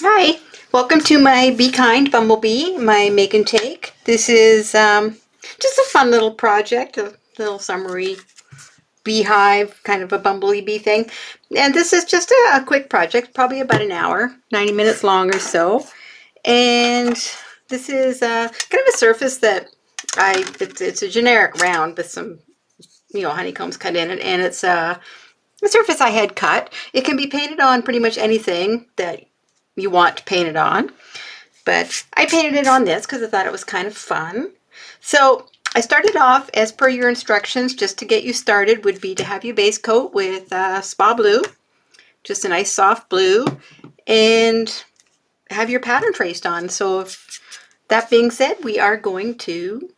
Hi, welcome to my Be Kind Bumblebee, my make and take. This is just a fun little project, a little summery beehive, kind of a bumblebee thing. And this is just a quick project, probably about an hour, 90 minutes long or so. And this is kind of a surface that it's a generic round with some, honeycombs cut in it. And it's a surface I had cut. It can be painted on pretty much anything that you want to paint it on. But I painted it on this because I thought it was kind of fun. So I started off as per your instructions, just to get you started would be to have your base coat with spa blue, just a nice soft blue, and have your pattern traced on. So that being said, we are going to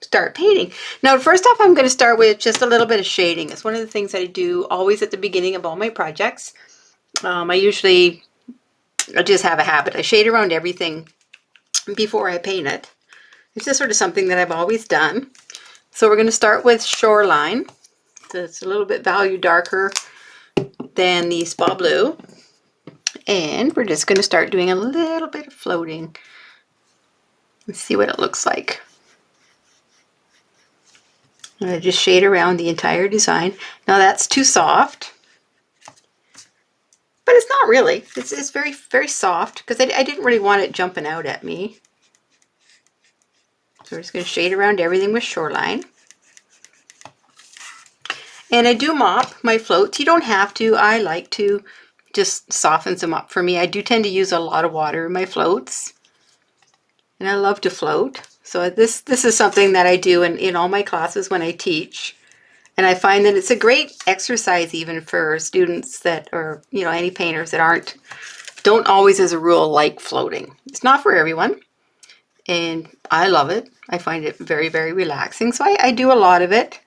start painting. Now, first off, I'm going to start with just a little bit of shading. It's one of the things that I do always at the beginning of all my projects. I just have a habit. I shade around everything before I paint it. It's just sort of something that I've always done. So we're going to start with Shoreline. So it's a little bit value darker than the Spa Blue. And we're just going to start doing a little bit of floating. Let's see what it looks like. I'm going to just shade around the entire design. Now that's too soft. But it's not really. It's very, very soft because I didn't really want it jumping out at me. So we're just going to shade around everything with Shoreline. And I do mop my floats. You don't have to. I like to. Just softens them up for me. I do tend to use a lot of water in my floats. And I love to float. So this is something that I do in all my classes when I teach. And I find that it's a great exercise even for students that are, any painters that don't always as a rule like floating. It's not for everyone. And I love it. I find it very, very relaxing. So I do a lot of it.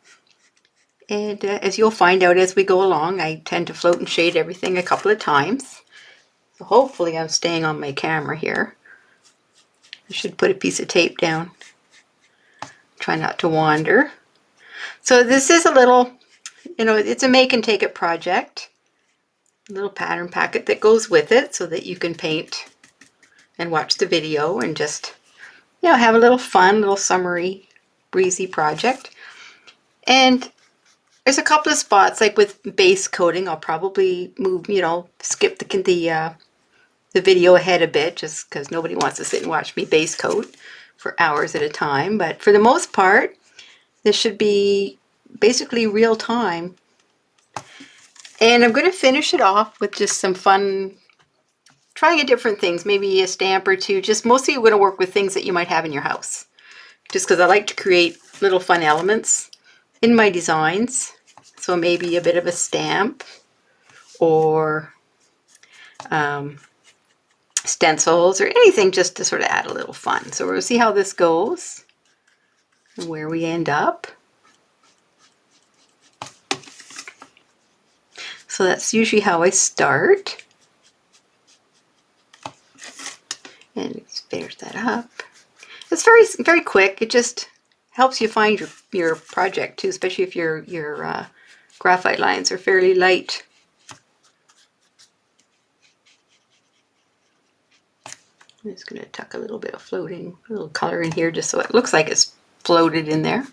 And as you'll find out as we go along, I tend to float and shade everything a couple of times. So hopefully I'm staying on my camera here. I should put a piece of tape down. Try not to wander. So this is a little, it's a make and take it project. A little pattern packet that goes with it so that you can paint and watch the video and just, have a little fun, little summery, breezy project. And there's a couple of spots, like with base coating, I'll probably move, skip the video ahead a bit just because nobody wants to sit and watch me base coat for hours at a time. But for the most part, this should be basically real time. And I'm going to finish it off with just some fun, trying out different things, maybe a stamp or two. Just mostly I'm going to work with things that you might have in your house. Just because I like to create little fun elements in my designs. So maybe a bit of a stamp or stencils or anything just to sort of add a little fun. So we'll see how this goes and where we end up. So that's usually how I start. And let's finish that up. It's very, very quick. It just helps you find your project too, especially if your graphite lines are fairly light. I'm just going to tuck a little bit of floating, a little color in here just so it looks like it's floated in there.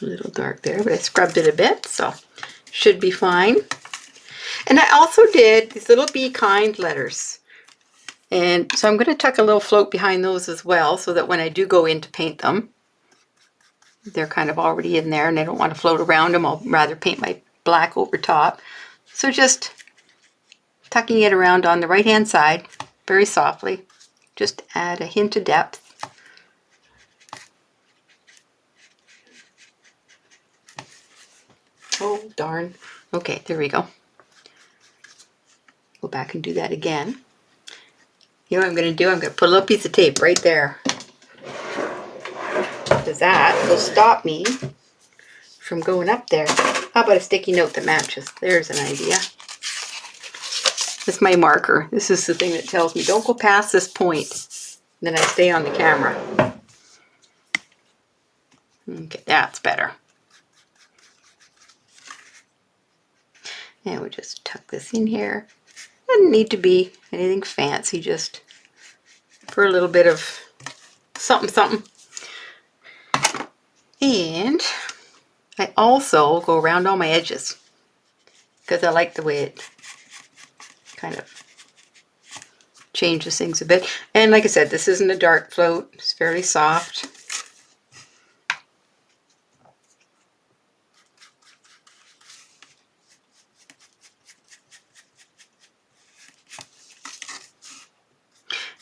A little dark there, but I scrubbed it a bit, so should be fine. And I also did these little Be Kind letters. And so I'm going to tuck a little float behind those as well so that when I do go in to paint them, they're kind of already in there and I don't want to float around them. I'll rather paint my black over top. So just tucking it around on the right hand side very softly. Just add a hint of depth. Oh, darn. Okay, there we go. Go back and do that again. You know what I'm going to do? I'm going to put a little piece of tape right there. Because that will stop me from going up there. How about a sticky note that matches? There's an idea. It's my marker. This is the thing that tells me don't go past this point. Then I stay on the camera. Okay, that's better. And we'll just tuck this in here. Doesn't need to be anything fancy, just for a little bit of something, something. And I also go around all my edges because I like the way it kind of changes things a bit. And like I said, this isn't a dark float. It's fairly soft.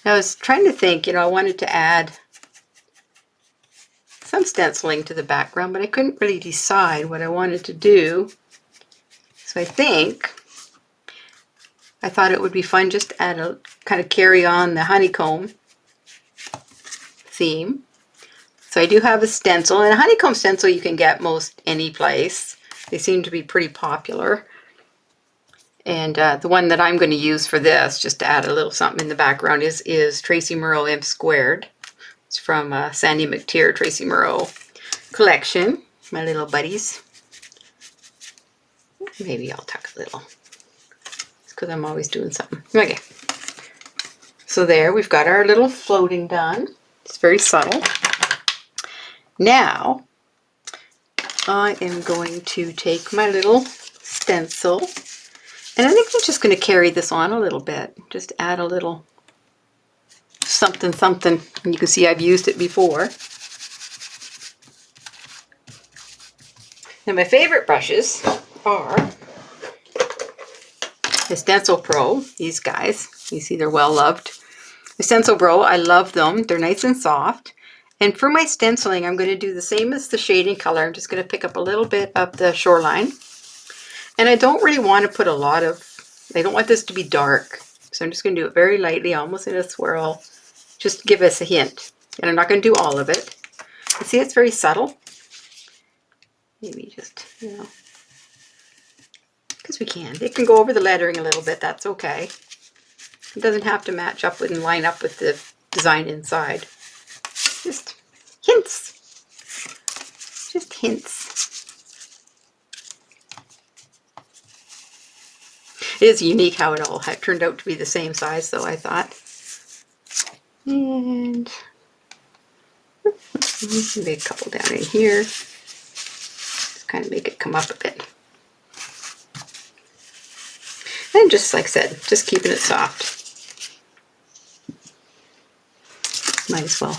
I was trying to think, I wanted to add some stenciling to the background, but I couldn't really decide what I wanted to do. So I thought it would be fun just to add a kind of carry on the honeycomb theme. So I do have a stencil, and a honeycomb stencil you can get most any place. They seem to be pretty popular. And the one that I'm going to use for this, just to add a little something in the background, is Tracy Murrow M Squared. It's from Sandy McTeer Tracy Murrow collection, my little buddies. Maybe I'll tuck a little. It's because I'm always doing something. Okay. So there, we've got our little floating done. It's very subtle. Now, I am going to take my little stencil, and I think I'm just going to carry this on a little bit. Just add a little something, something. And you can see I've used it before. And my favorite brushes are the Stencil Pro, these guys. You see they're well loved. The Stencil Pro, I love them. They're nice and soft. And for my stenciling, I'm going to do the same as the shading color. I'm just going to pick up a little bit of the shoreline. And I don't really want to put a lot of, I don't want this to be dark. So I'm just going to do it very lightly, almost in a swirl. Just to give us a hint. And I'm not going to do all of it. You see it's very subtle. Maybe just, because we can. It can go over the lettering a little bit. That's okay. It doesn't have to match up with and line up with the design inside. Just hints. Just hints. It is unique how it all turned out to be the same size, though, I thought. And maybe a couple down in here. Just kind of make it come up a bit. And just like I said, just keeping it soft. Might as well.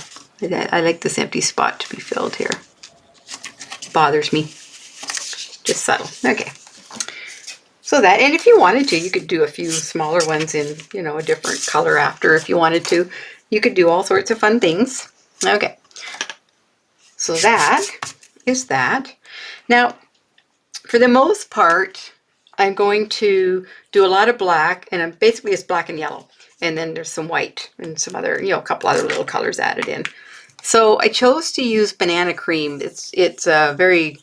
I like this empty spot to be filled here. Bothers me. Just subtle. Okay. So that, and if you wanted to, you could do a few smaller ones in, a different color after if you wanted to. You could do all sorts of fun things. Okay. So that is that. Now, for the most part, I'm going to do a lot of black, and basically it's black and yellow. And then there's some white and some other, a couple other little colors added in. So I chose to use banana cream. It's very,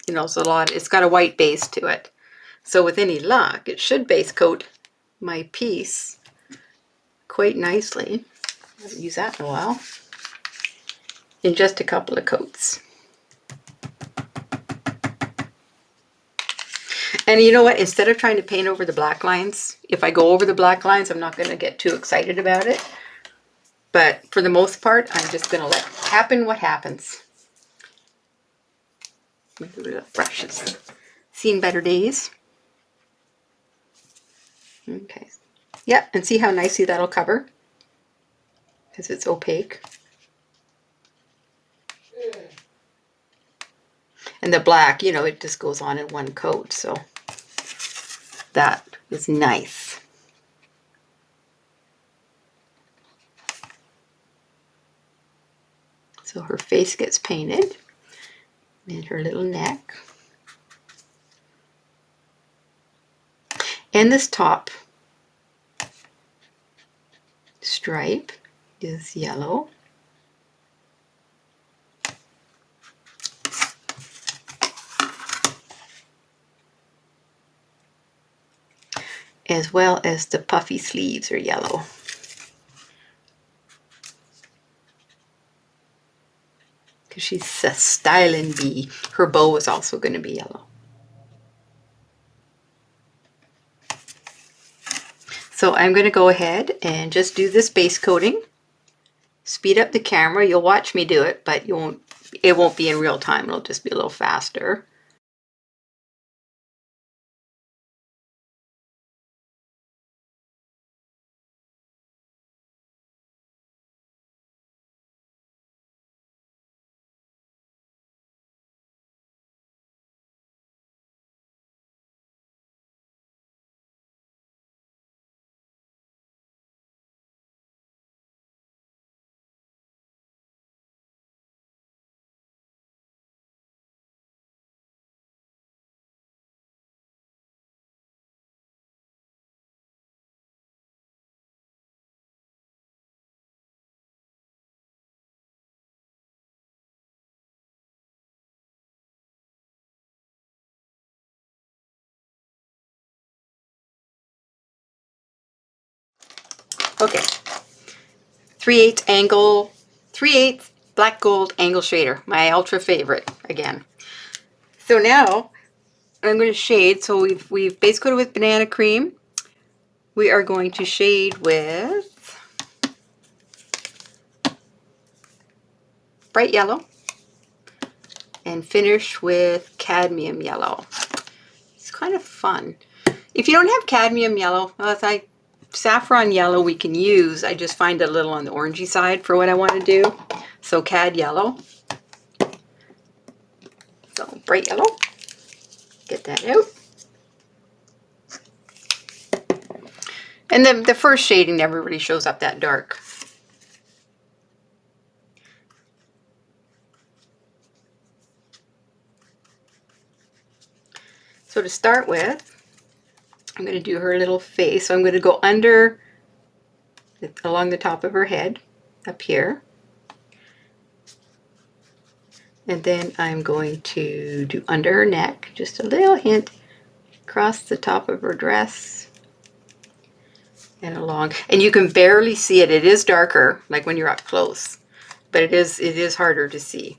it's a lot. It's got a white base to it. So with any luck, it should base coat my piece quite nicely. I haven't used that in a while. In just a couple of coats. And you know what? Instead of trying to paint over the black lines, if I go over the black lines, I'm not going to get too excited about it. But for the most part, I'm just going to let happen what happens. My little brushes. Seen better days. Okay. Yeah, and see how nicely that'll cover? Because it's opaque. And the black, it just goes on in one coat, so that is nice. So her face gets painted, and her little neck. And this top stripe is yellow. as well as the puffy sleeves are yellow. Because she's a styling bee. Her bow is also going to be yellow. So I'm going to go ahead and just do this base coating. Speed up the camera. You'll watch me do it, but it won't be in real time. It'll just be a little faster. Okay. 3/8 angle, 3/8 black gold angle shader, my ultra favorite again. So now I'm going to shade. So we've base coated with banana cream. We are going to shade with bright yellow and finish with cadmium yellow. It's kind of fun. If you don't have cadmium yellow, saffron yellow we can use. I just find it a little on the orangey side for what I want to do. So cad yellow. So bright yellow. Get that out. And then the first shading never really shows up that dark. So to start with, I'm going to do her little face. So I'm going to go under, along the top of her head, up here. And then I'm going to do under her neck, just a little hint, across the top of her dress and along. And you can barely see it. It is darker, like when you're up close, but it is harder to see.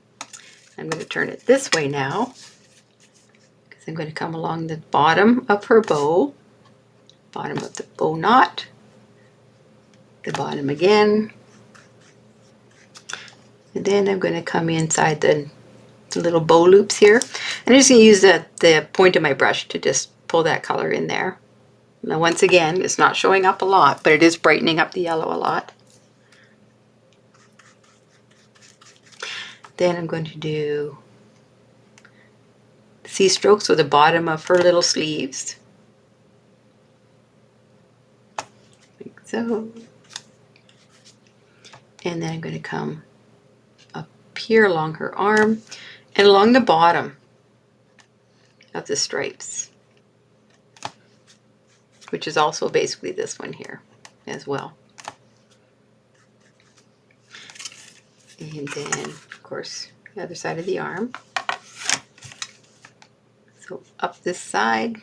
I'm going to turn it this way now, because I'm going to come along the bottom of her bow, bottom of the bow knot, the bottom again, and then I'm going to come inside the little bow loops here. I'm just going to use the point of my brush to just pull that color in there. Now once again, it's not showing up a lot, but it is brightening up the yellow a lot. Then I'm going to do C-strokes with the bottom of her little sleeves. Like so. And then I'm going to come up here along her arm and along the bottom of the stripes, which is also basically this one here as well. And then, of course, the other side of the arm. So up this side.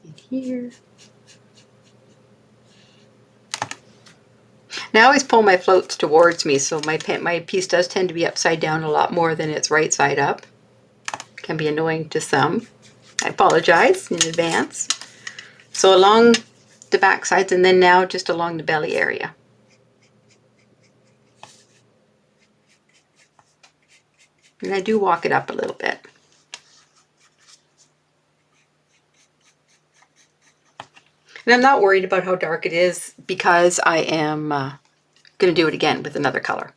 And here. Now I always pull my floats towards me, so my piece does tend to be upside down a lot more than it's right side up. Can be annoying to some. I apologize in advance. So along the back sides, and then now just along the belly area. And I do walk it up a little bit. And I'm not worried about how dark it is, because I am going to do it again with another color.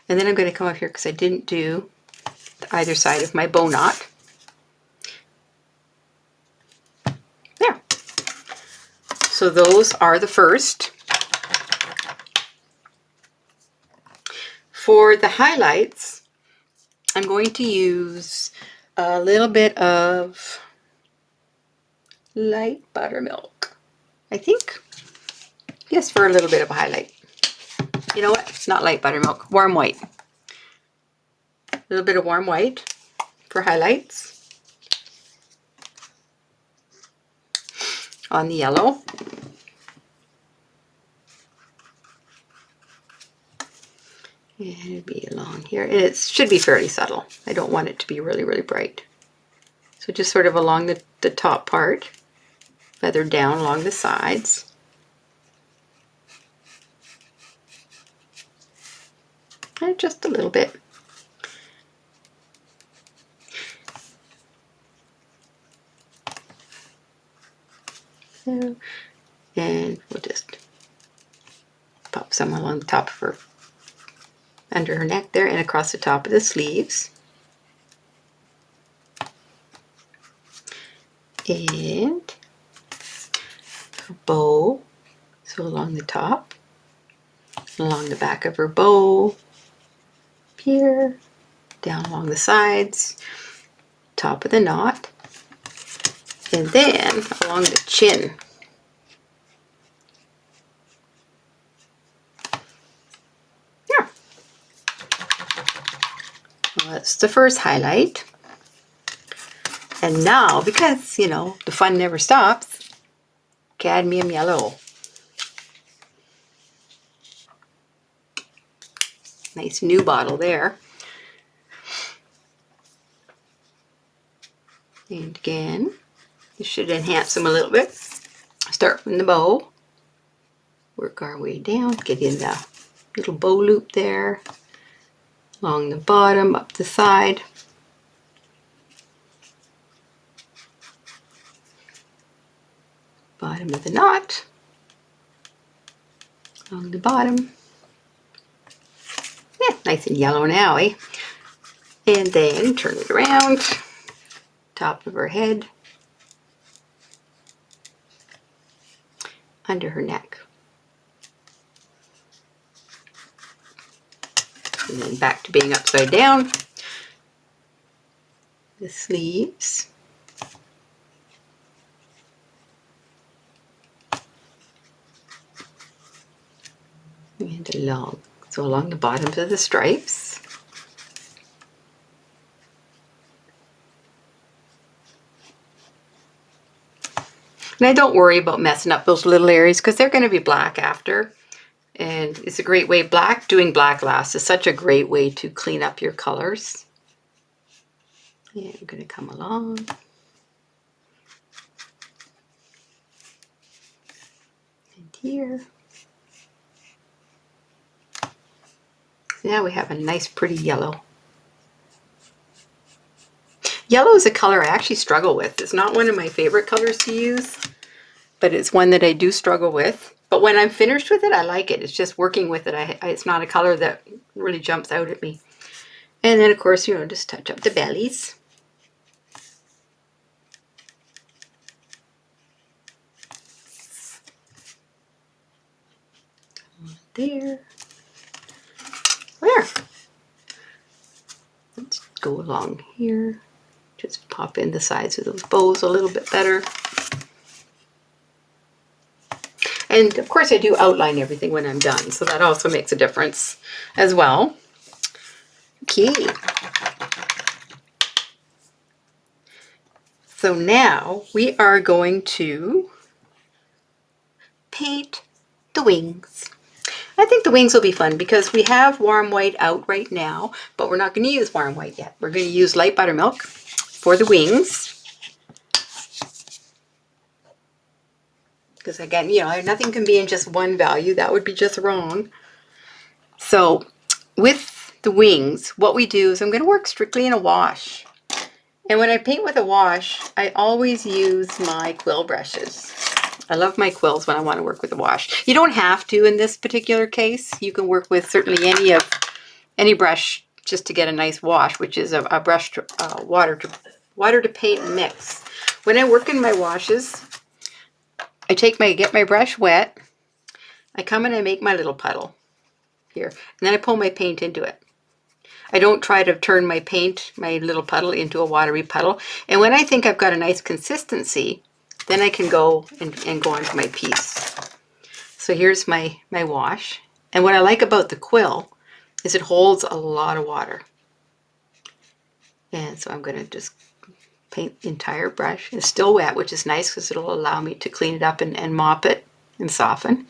And then I'm going to come up here, because I didn't do either side of my bow knot. There. So those are the first. For the highlights, I'm going to use a little bit of light buttermilk, I think. just for a little bit of a highlight. You know what? It's not light buttermilk, warm white. A little bit of warm white for highlights on the yellow. And it'd be along here. And it should be fairly subtle. I don't want it to be really, really bright. So just sort of along the top part, feathered down along the sides. And just a little bit. So, and we'll just pop some along the top of her, under her neck there, and across the top of the sleeves. And her bow, so along the top, along the back of her bow, here, down along the sides, top of the knot, and then along the chin. Yeah. Well, that's the first highlight. And now, because, you know, the fun never stops, cadmium yellow. Nice new bottle there. And again, this should enhance them a little bit. Start from the bow, work our way down, get in the little bow loop there, along the bottom, up the side. Bottom of the knot, along the bottom. Yeah, nice and yellow now, eh? And then turn it around, top of her head, under her neck. And then back to being upside down. The sleeves. And along, so along the bottoms of the stripes. And I don't worry about messing up those little areas because they're going to be black after. And it's a great way, doing black last is such a great way to clean up your colors. Yeah, I'm going to come along. And here. Now we have a nice pretty yellow. Yellow is a color I actually struggle with. It's not one of my favorite colors to use, but it's one that I do struggle with. But when I'm finished with it, I like it. It's just working with it. It's not a color that really jumps out at me. And then, of course, you know, just touch up the bellies. There. There. Let's go along here. Just pop in the sides of those bows a little bit better. And of course I do outline everything when I'm done, so that also makes a difference as well. Okay. So now we are going to paint the wings. I think the wings will be fun because we have warm white out right now, but we're not going to use warm white yet. We're going to use light buttermilk for the wings. Because again, you know, nothing can be in just one value. That would be just wrong. So with the wings, what we do is I'm going to work strictly in a wash. And when I paint with a wash, I always use my quill brushes. I love my quills when I want to work with a wash. You don't have to in this particular case. You can work with certainly any brush just to get a nice wash, which is a brush water to paint mix. When I work in my washes, I get my brush wet, I come and I make my little puddle here, and then I pull my paint into it. I don't try to turn my paint, my little puddle, into a watery puddle. And when I think I've got a nice consistency, then I can go and go onto my piece. So here's my wash. And what I like about the quill is it holds a lot of water. And so I'm going to just paint the entire brush. It's still wet, which is nice because it'll allow me to clean it up and mop it and soften.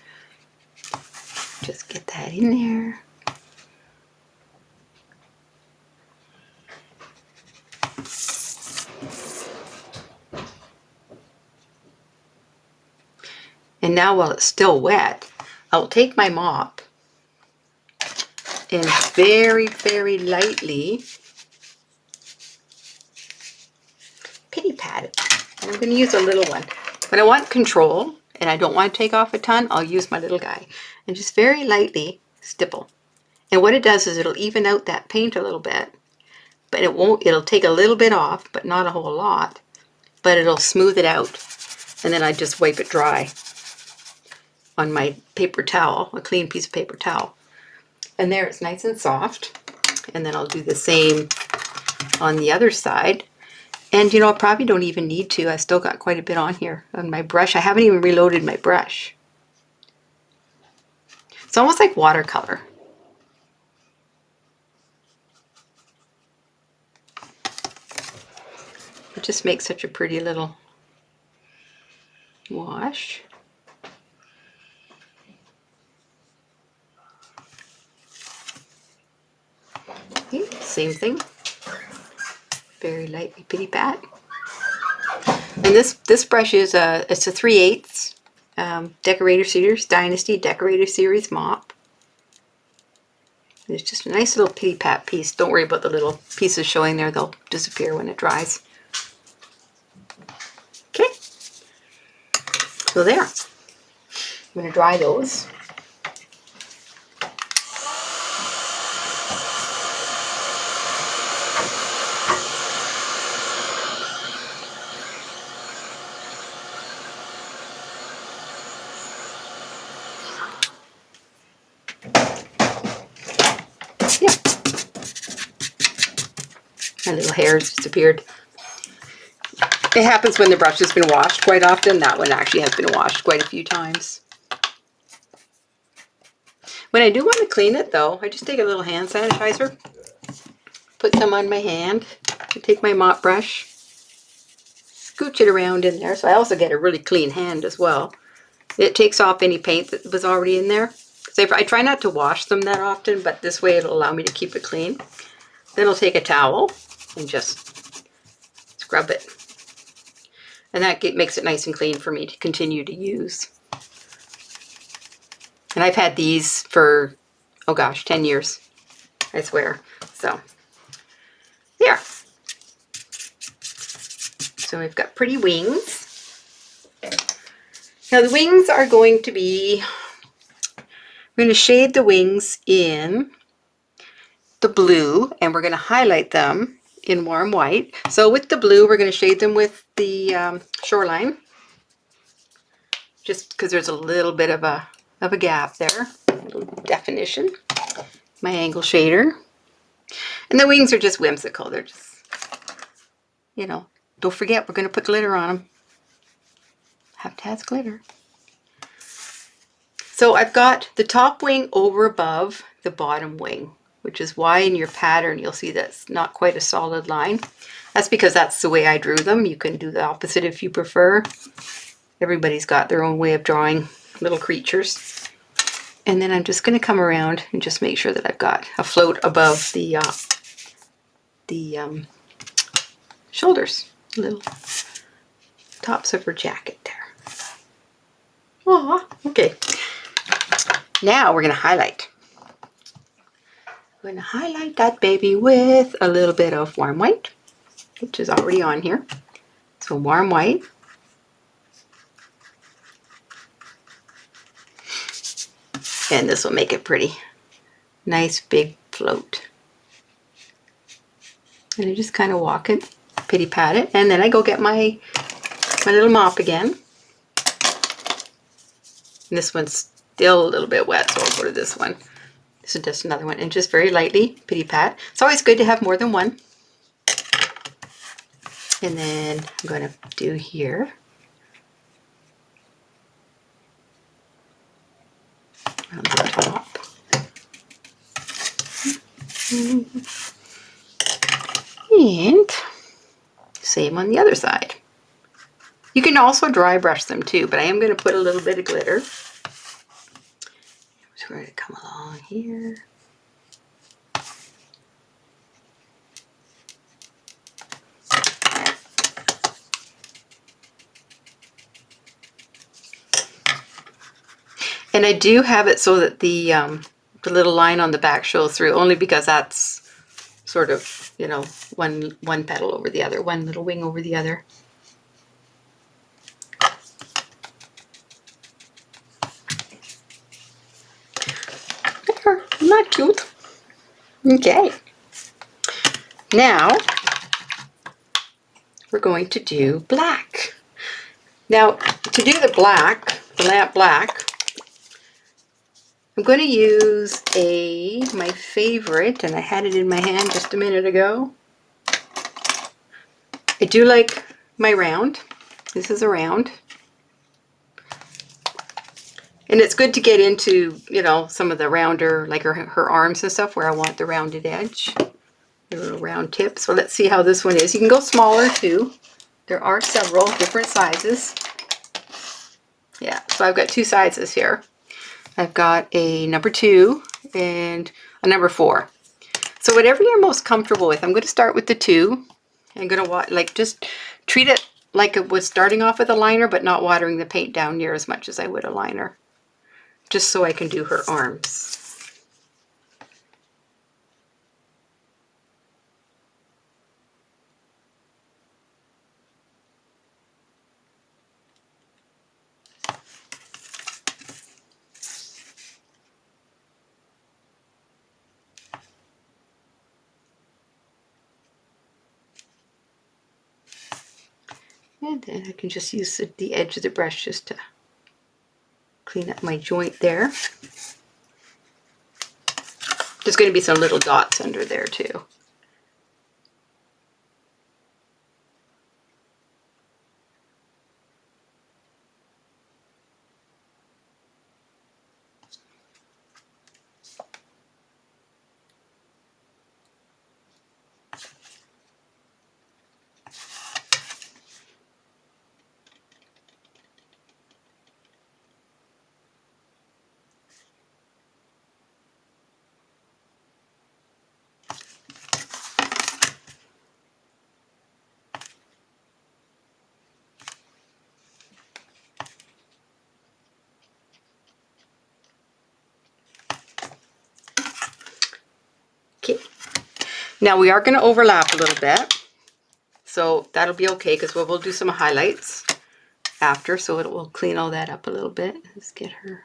Just get that in there. And now while it's still wet, I'll take my mop and very, very lightly pity pat it. And I'm going to use a little one. When I want control and I don't want to take off a ton, I'll use my little guy and just very lightly stipple. And what it does is it'll even out that paint a little bit, but it'll take a little bit off, but not a whole lot, but it'll smooth it out. And then I just wipe it dry on my paper towel, a clean piece of paper towel. And there it's nice and soft. And then I'll do the same on the other side. And you know, I probably don't even need to. I still got quite a bit on here on my brush. I haven't even reloaded my brush. It's almost like watercolor. It just makes such a pretty little wash. Okay, same thing. Very lightly pity pat. And this brush is it's a 3/8 Decorative Series Dynasty Decorative Series mop. It's just a nice little pity pat piece. Don't worry about the little pieces showing there; they'll disappear when it dries. Okay, so there. I'm going to dry those. Yeah. My little hairs disappeared. It happens when the brush has been washed quite often. That one actually has been washed quite a few times. When I do want to clean it though, I just take a little hand sanitizer, put some on my hand, I take my mop brush, scooch it around in there. So I also get a really clean hand as well. It takes off any paint that was already in there. So I try not to wash them that often, but this way it'll allow me to keep it clean. Then I'll take a towel and just scrub it. And that makes it nice and clean for me to continue to use. And I've had these for, oh gosh, 10 years, I swear. So, there. So we've got pretty wings. Now the wings are going to be, we're going to shade the wings in the blue, and we're going to highlight them in warm white. So with the blue, we're going to shade them with the shoreline, just because there's a little bit of a gap there, a little definition. My angle shader. And the wings are just whimsical. They're just, you know, don't forget we're going to put glitter on them. Have to have glitter. So I've got the top wing over above the bottom wing, which is why in your pattern you'll see that's not quite a solid line. That's because that's the way I drew them. You can do the opposite if you prefer. Everybody's got their own way of drawing little creatures. And then I'm just going to come around and just make sure that I've got a float above the shoulders, little tops of her jacket there. Aw, okay. Now we're going to highlight. We're going to highlight that baby with a little bit of warm white, which is already on here. So warm white. And this will make it pretty. Nice big float. And I just kind of walk it, pity pat it, and then I go get my little mop again. And this one's still a little bit wet, so I'll go to this one. This is just another one, and just very lightly pity pat. It's always good to have more than one. And then I'm going to do here. on the top. And same on the other side. You can also dry brush them too, but I am going to put a little bit of glitter. I'm just going to come along here. And I do have it so that the little line on the back shows through, only because that's sort of, you know, one petal over the other, one little wing over the other. There, not cute. Okay. Now we're going to do black. Now to do the black, the lamp black, I'm going to use my favorite, and I had it in my hand just a minute ago. I do like my round. This is a round. And it's good to get into, you know, some of the rounder, like her arms and stuff, where I want the rounded edge, the little round tip. So let's see how this one is. You can go smaller too. There are several different sizes. Yeah, so I've got two sizes here. I've got a number 2 and a number 4. So whatever you're most comfortable with, I'm going to start with the 2. I'm going to like just treat it like it was starting off with a liner, but not watering the paint down near as much as I would a liner, just so I can do her arms. And then I can just use the edge of the brush just to clean up my joint there. There's going to be some little dots under there too. Okay. Now we are going to overlap a little bit, so that'll be okay because we'll do some highlights after, so it will clean all that up a little bit. Let's get her,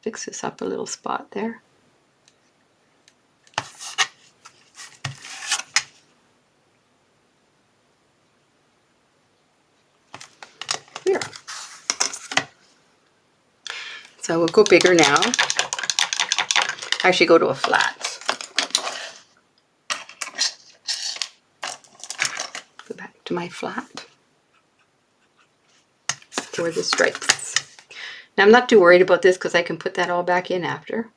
fix this up a little spot there. Here. So we'll go bigger now. Actually go to a flat. Go back to my flat for the stripes. Now I'm not too worried about this because I can put that all back in after.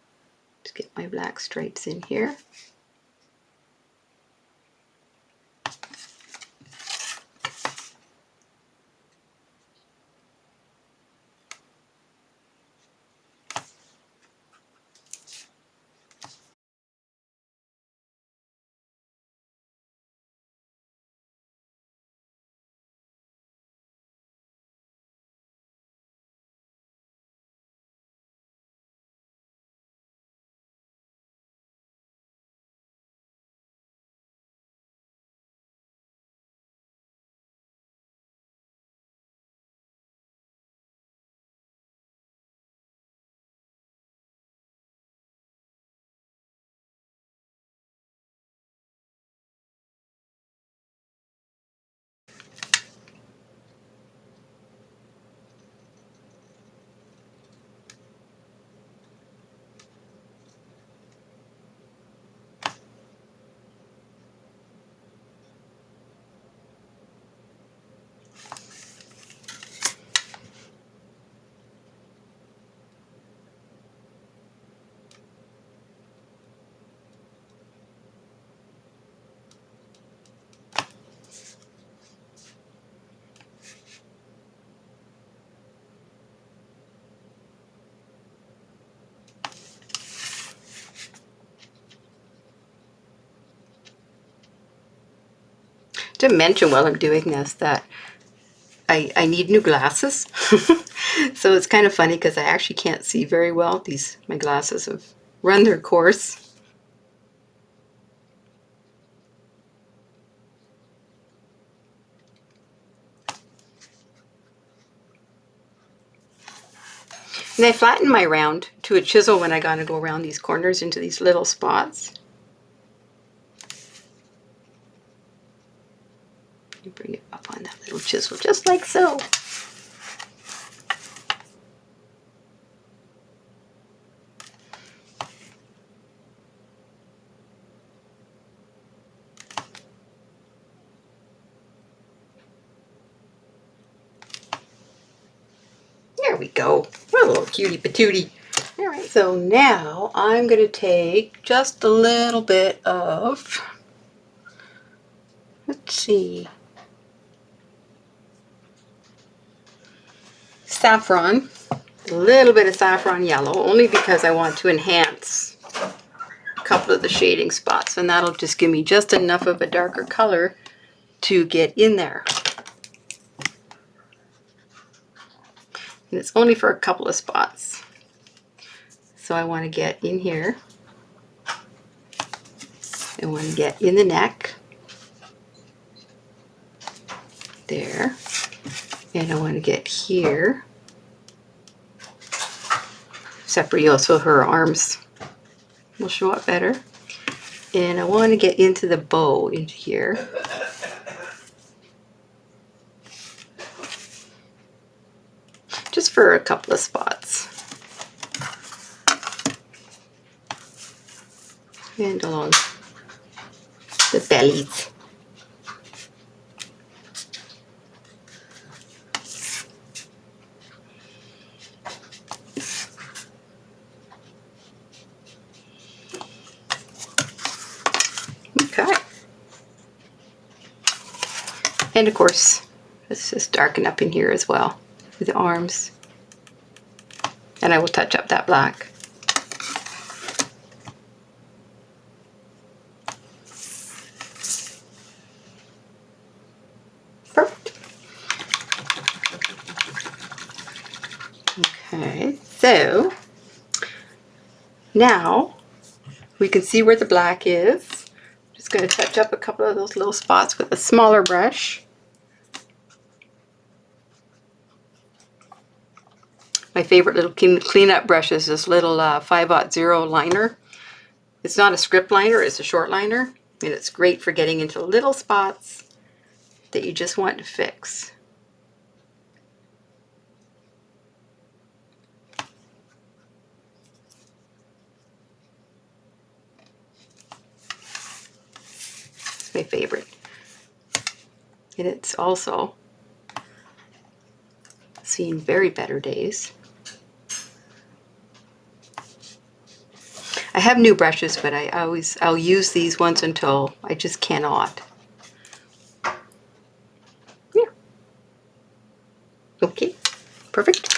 Just get my black stripes in here. to mention while I'm doing this that I need new glasses. So it's kind of funny because I actually can't see very well. My glasses have run their course. And I flatten my round to a chisel when I gotta go around these corners into these little spots. You bring it up on that little chisel, just like so. There we go. What a little cutie patootie. All right, so now I'm going to take just a little bit of, let's see, saffron, a little bit of saffron yellow, only because I want to enhance a couple of the shading spots, and that'll just give me just enough of a darker color to get in there. And it's only for a couple of spots. So I want to get in here. I want to get in the neck. There. And I want to get here. Separate so her arms will show up better. And I want to get into the bow into here. Just for a couple of spots. And along the bellies. Okay. And of course, let's just darken up in here as well with the arms. And I will touch up that black. Perfect. Okay, so now we can see where the black is. Just going to touch up a couple of those little spots with a smaller brush. My favorite little cleanup brush is this little 5/0 liner. It's not a script liner, it's a short liner. And it's great for getting into little spots that you just want to fix. It's my favorite. And it's also seen very better days. I have new brushes, but I'll use these ones until I just cannot. Yeah. Okay, perfect.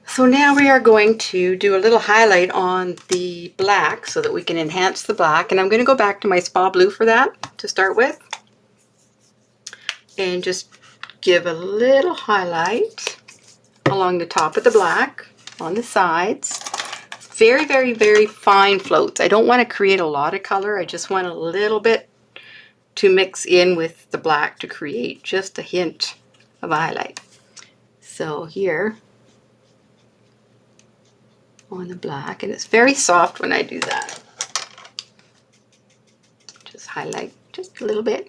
So now we are going to do a little highlight on the black so that we can enhance the black. And I'm going to go back to my Spa Blue for that to start with. And just give a little highlight along the top of the black, on the sides. Very, very, very fine floats. I don't want to create a lot of color. I just want a little bit to mix in with the black to create just a hint of a highlight. So here on the black, and it's very soft when I do that. Just highlight just a little bit.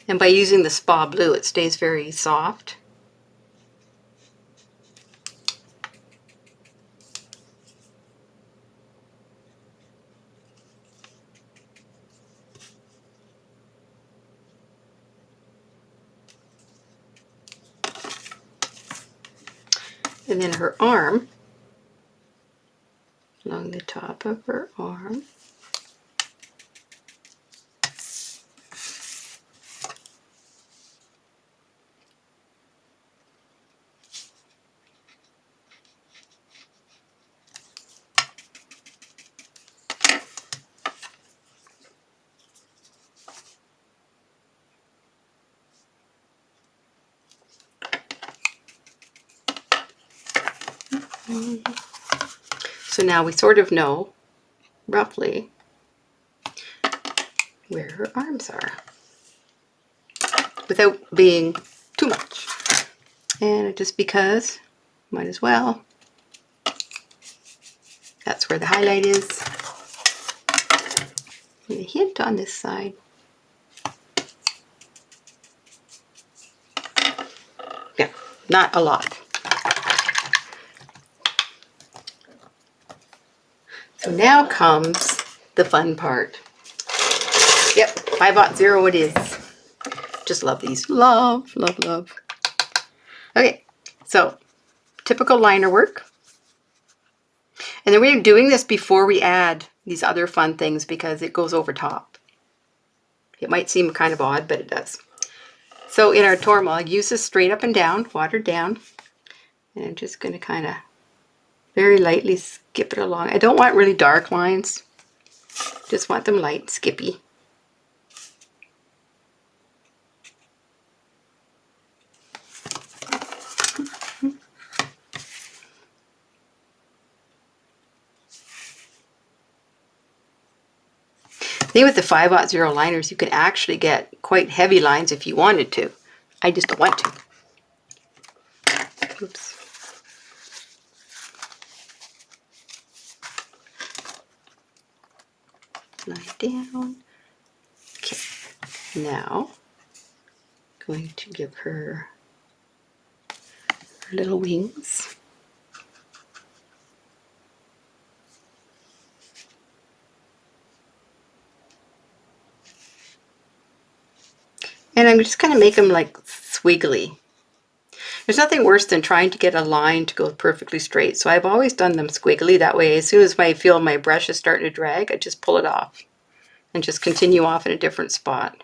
And by using the Spa Blue, it stays very soft. And then her arm, along the top of her arm. So now we sort of know roughly where her arms are without being too much. And just because, might as well. That's where the highlight is. And a hint on this side. Yeah, not a lot. So now comes the fun part. Yep, 5/0 it is. Just love these. Love, love, love. Okay, so typical liner work. And then we're doing this before we add these other fun things because it goes over top. It might seem kind of odd, but it does. So in our Tormal, I'll use this straight up and down, watered down. And I'm just going to kind of very lightly skip it along. I don't want really dark lines. Just want them light, skippy. The thing with the 5/0 liners, you can actually get quite heavy lines if you wanted to. I just don't want to. Oops. Line down. Okay, now I'm going to give her little wings. And I'm just going to make them like squiggly. There's nothing worse than trying to get a line to go perfectly straight. So I've always done them squiggly. That way, as soon as I feel my brush is starting to drag, I just pull it off and just continue off in a different spot.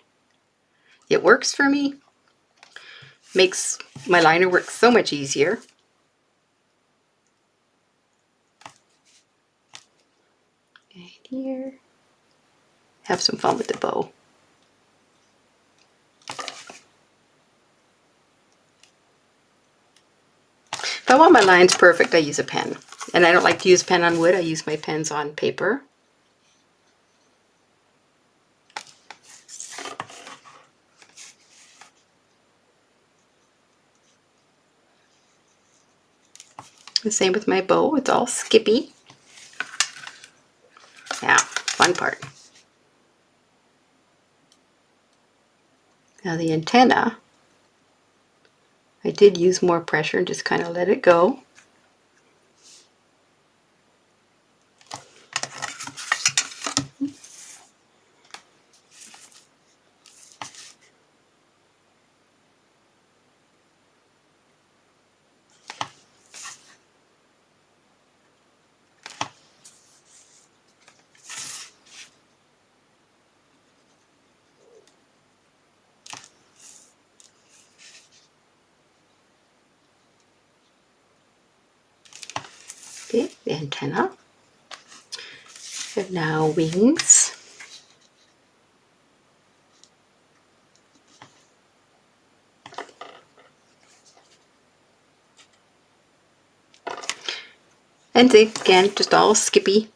It works for me. Makes my liner work so much easier. And here, have some fun with the bow. If I want my lines perfect, I use a pen. And I don't like to use pen on wood, I use my pens on paper. The same with my bow, it's all skippy. Now, fun part. Now the antenna, I did use more pressure and just kind of let it go. Okay, the antenna. And now wings. And again, just all skippy.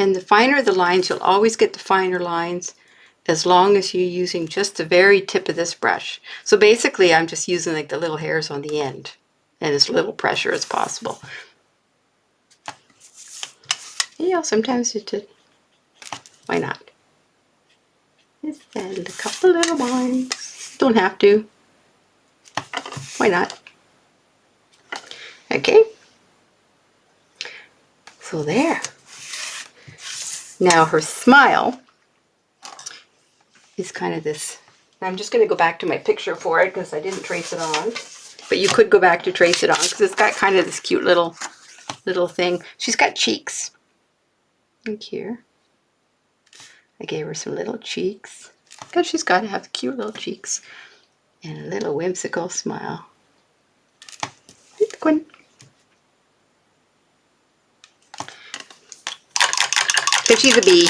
And the finer the lines, you'll always get the finer lines as long as you're using just the very tip of this brush. So basically I'm just using like the little hairs on the end and as little pressure as possible. You know, sometimes you just, why not? Just add a couple little lines. Don't have to. Why not? Okay. So there. Now her smile is kind of this. I'm just going to go back to my picture for it because I didn't trace it on. But you could go back to trace it on because it's got kind of this cute little thing. She's got cheeks. Look here. I gave her some little cheeks because she's got to have cute little cheeks and a little whimsical smile. because she's a bee.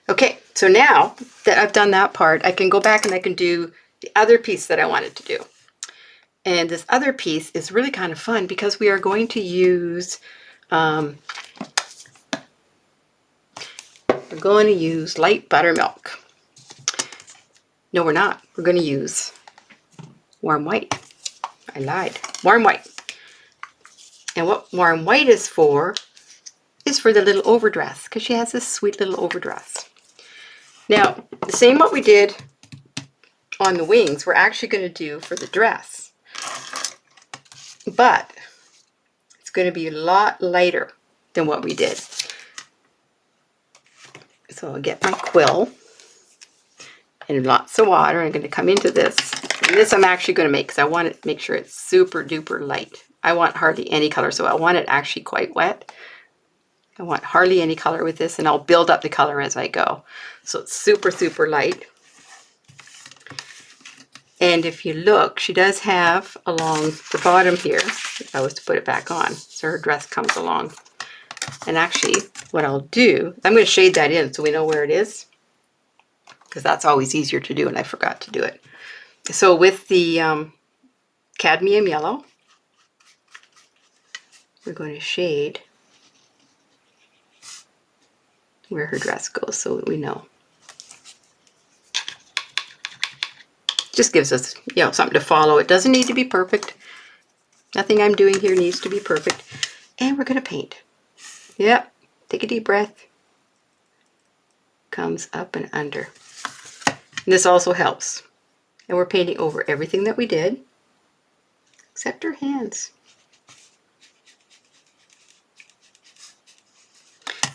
Okay, so now that I've done that part, I can go back and I can do the other piece that I wanted to do. And this other piece is really kind of fun because we are going to use, we're going to use light buttermilk. No, we're not. We're going to use warm white. I lied. Warm white. And what warm white is for the little overdress, because she has this sweet little overdress. Now, the same what we did on the wings, we're actually going to do for the dress. But it's going to be a lot lighter than what we did. So I'll get my quill and lots of water. I'm going to come into this. And this I'm actually going to make because I want to make sure it's super duper light. I want hardly any color, so I want it actually quite wet. I want hardly any color with this, and I'll build up the color as I go. So it's super, super light. And if you look, she does have along the bottom here, if I was to put it back on, so her dress comes along. And actually, what I'll do, I'm going to shade that in so we know where it is, because that's always easier to do, and I forgot to do it. So with the cadmium yellow, we're going to shade where her dress goes so that we know. Just gives us, you know, something to follow. It doesn't need to be perfect. Nothing I'm doing here needs to be perfect. And we're going to paint. Yep. Take a deep breath. Comes up and under. And this also helps. And we're painting over everything that we did, except her hands.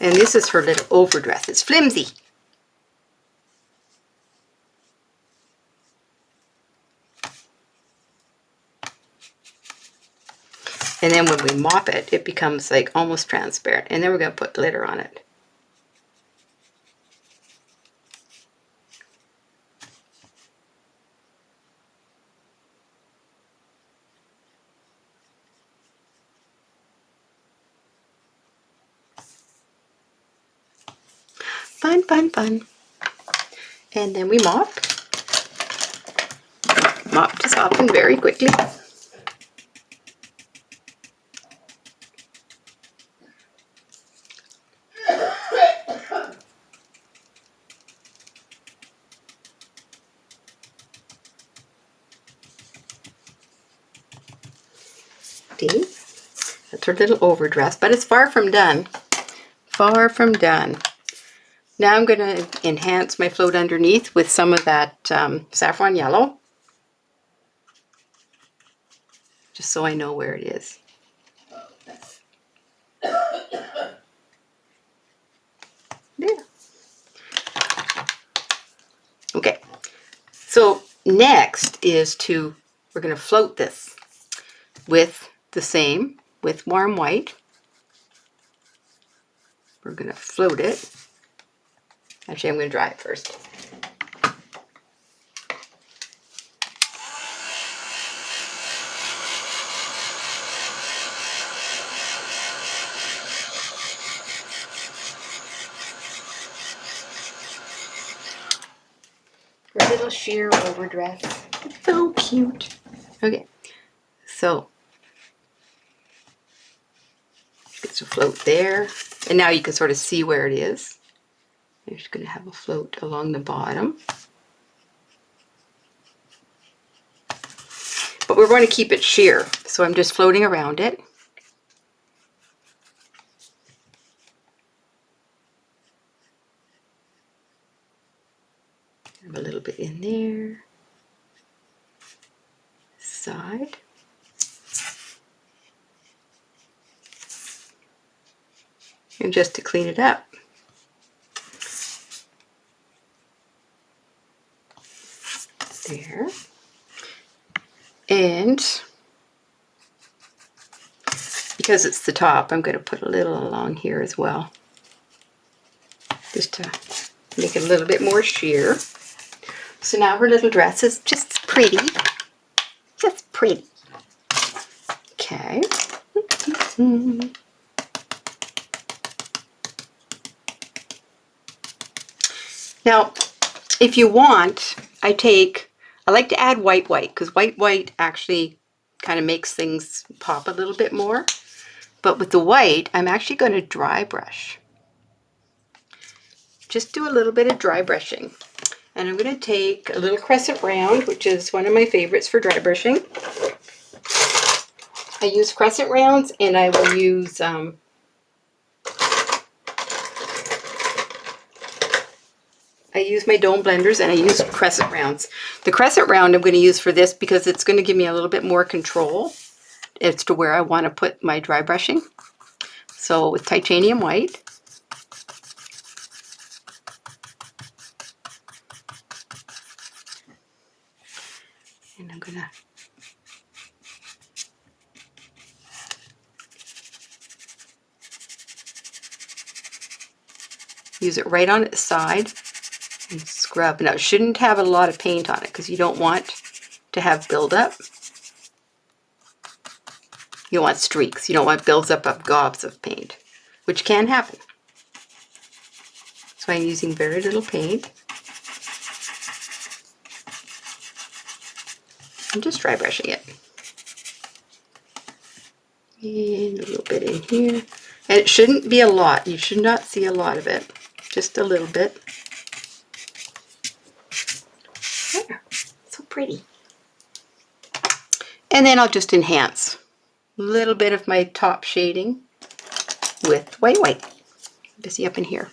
And this is her little overdress. It's flimsy. And then when we mop it, it becomes like almost transparent. And then we're going to put glitter on it. Fun, fun, fun. And then we mop. Mop to soften very quickly. See? That's her little overdress, but it's far from done. Far from done. Now I'm going to enhance my float underneath with some of that saffron yellow, just so I know where it is. There. Okay, so next is we're going to float this with the same, with warm white. We're going to float it. Actually, I'm going to dry it first. Her little sheer overdress. It's so cute. Okay, so it's a float there. And now you can sort of see where it is. I'm just going to have a float along the bottom. But we're going to keep it sheer, so I'm just floating around it. Have a little bit in there. Side. And just to clean it up. There. And because it's the top, I'm going to put a little along here as well, just to make it a little bit more sheer. So now her little dress is just pretty. Just pretty. Okay. Now, if you want, I like to add white because white actually kind of makes things pop a little bit more. But with the white, I'm actually going to dry brush. Just do a little bit of dry brushing. And I'm going to take a little crescent round, which is one of my favorites for dry brushing. I use crescent rounds, and I will use my dome blenders, and I use crescent rounds. The crescent round I'm going to use for this because it's going to give me a little bit more control as to where I want to put my dry brushing. So with titanium white, and I'm going to use it right on its side and scrub. Now it shouldn't have a lot of paint on it because you don't want to have buildup. You don't want streaks. You don't want buildup of gobs of paint, which can happen. So I'm using very little paint. I'm just dry brushing it. And a little bit in here. And it shouldn't be a lot. You should not see a lot of it. Just a little bit. There. So pretty. And then I'll just enhance a little bit of my top shading with white. Busy up in here.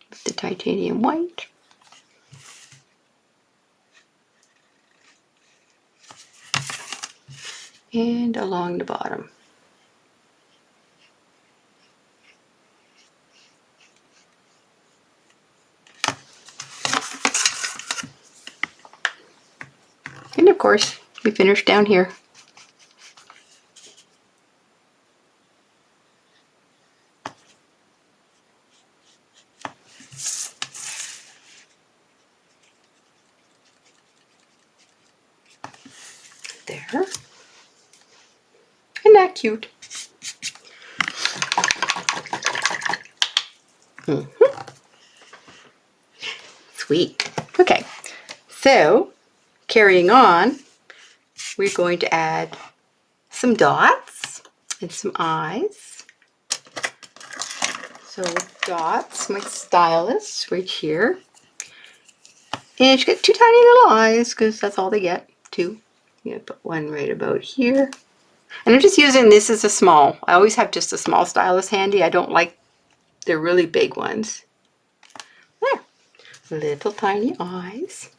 With the titanium white. And along the bottom. And of course, we finish down here. There. Isn't that cute? Sweet. Okay, so carrying on, we're going to add some dots and some eyes. So dots, my stylus right here. And you get two tiny little eyes because that's all they get, two. I'm going to put one right about here. And I'm just using this as a small. I always have just a small stylus handy. I don't like the really big ones. There. Little tiny eyes.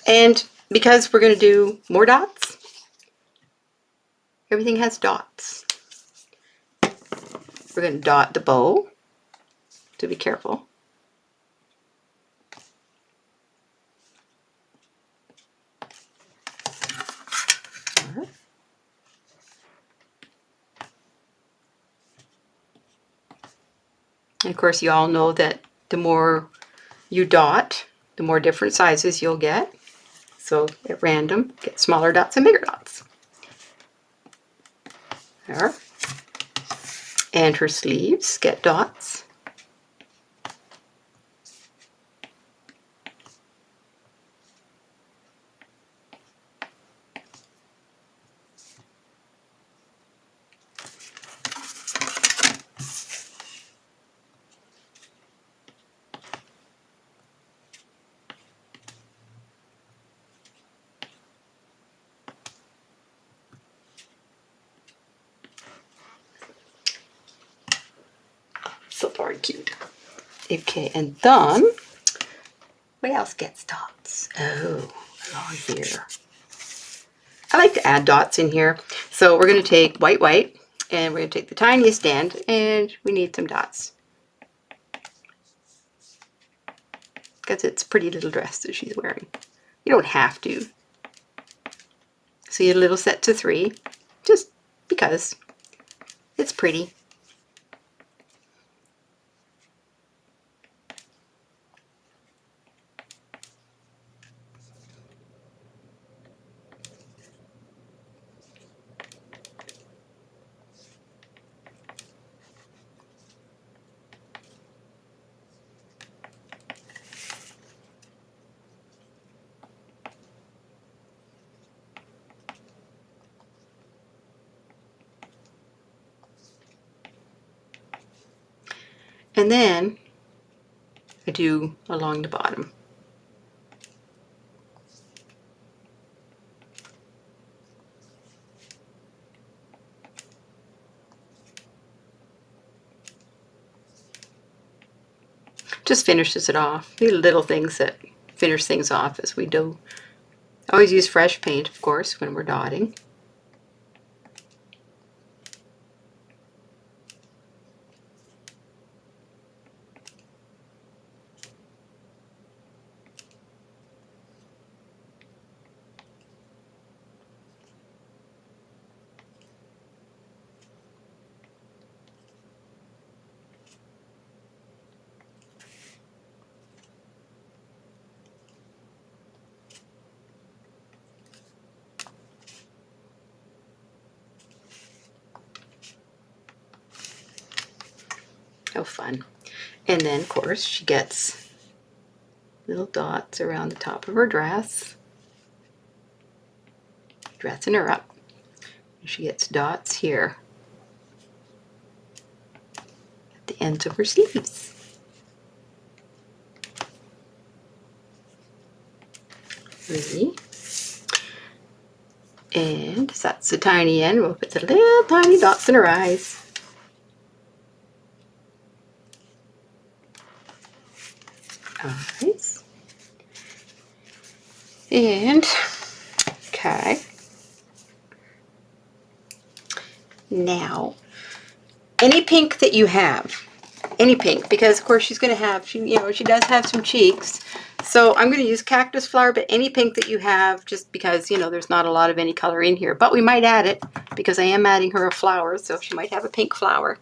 And because we're going to do more dots, everything has dots. We're going to dot the bow, so be careful. And of course, you all know that the more you dot, the more different sizes you'll get. So at random, get smaller dots and bigger dots. There. And her sleeves get dots. So darn cute. Okay, and then, what else gets dots? Oh, along here. I like to add dots in here. So we're going to take white, and we're going to take the tiniest end, and we need some dots. Because it's a pretty little dress that she's wearing. You don't have to. So you get a little set to 3, just because it's pretty. And then I do along the bottom. Just finishes it off. The little things that finish things off as we do. Always use fresh paint, of course, when we're dotting. How fun. And then, of course, she gets little dots around the top of her dress. Dressing her up. She gets dots here at the ends of her sleeves. Three. And that's the tiny end. We'll put the little tiny dots in her eyes. Eyes. And, okay. Now, any pink that you have, any pink, because of course she's going to have, she does have some cheeks. So I'm going to use cactus flower, but any pink that you have, just because, there's not a lot of any color in here. But we might add it, because I am adding her a flower, so she might have a pink flower.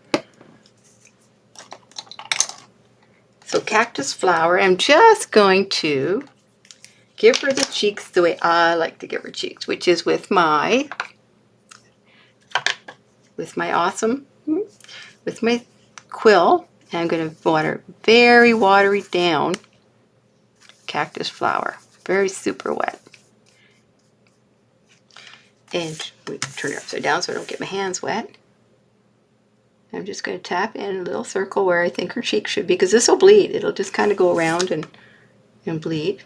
So cactus flower, I'm just going to give her the cheeks the way I like to give her cheeks, which is with my quill. And I'm going to very watery down cactus flower. Very super wet. And we turn it upside down so I don't get my hands wet. I'm just going to tap in a little circle where I think her cheek should be, because this will bleed. It'll just kind of go around and bleed.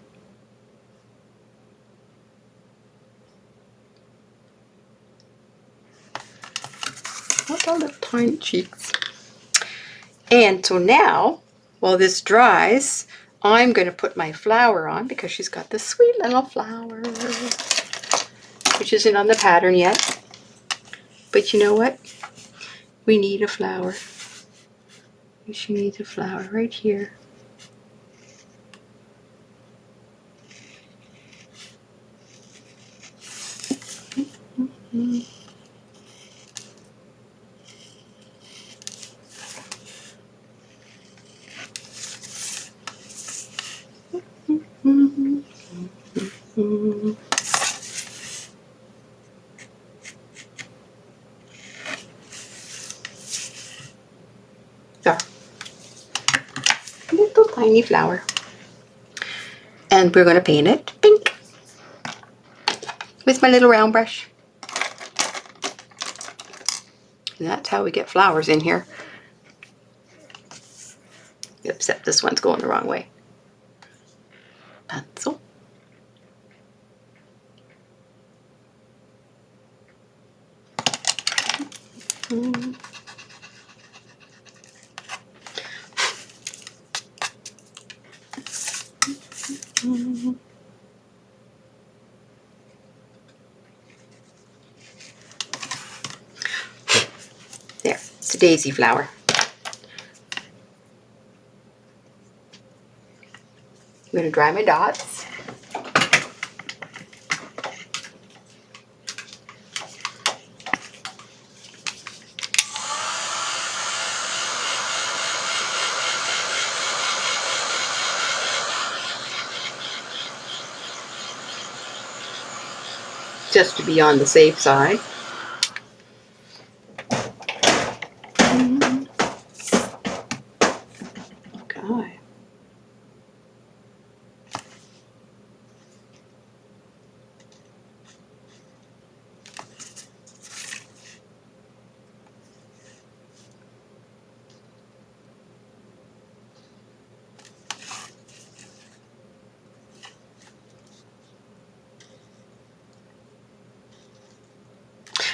Look at all the tiny cheeks. And so now, while this dries, I'm going to put my flower on, because she's got this sweet little flower, which isn't on the pattern yet. But you know what? We need a flower. She needs a flower right here. There. Little tiny flower. And we're going to paint it pink with my little round brush. And that's how we get flowers in here. Except this one's going the wrong way. Pencil. There, it's a daisy flower. I'm going to dry my dots. Just to be on the safe side. Okay.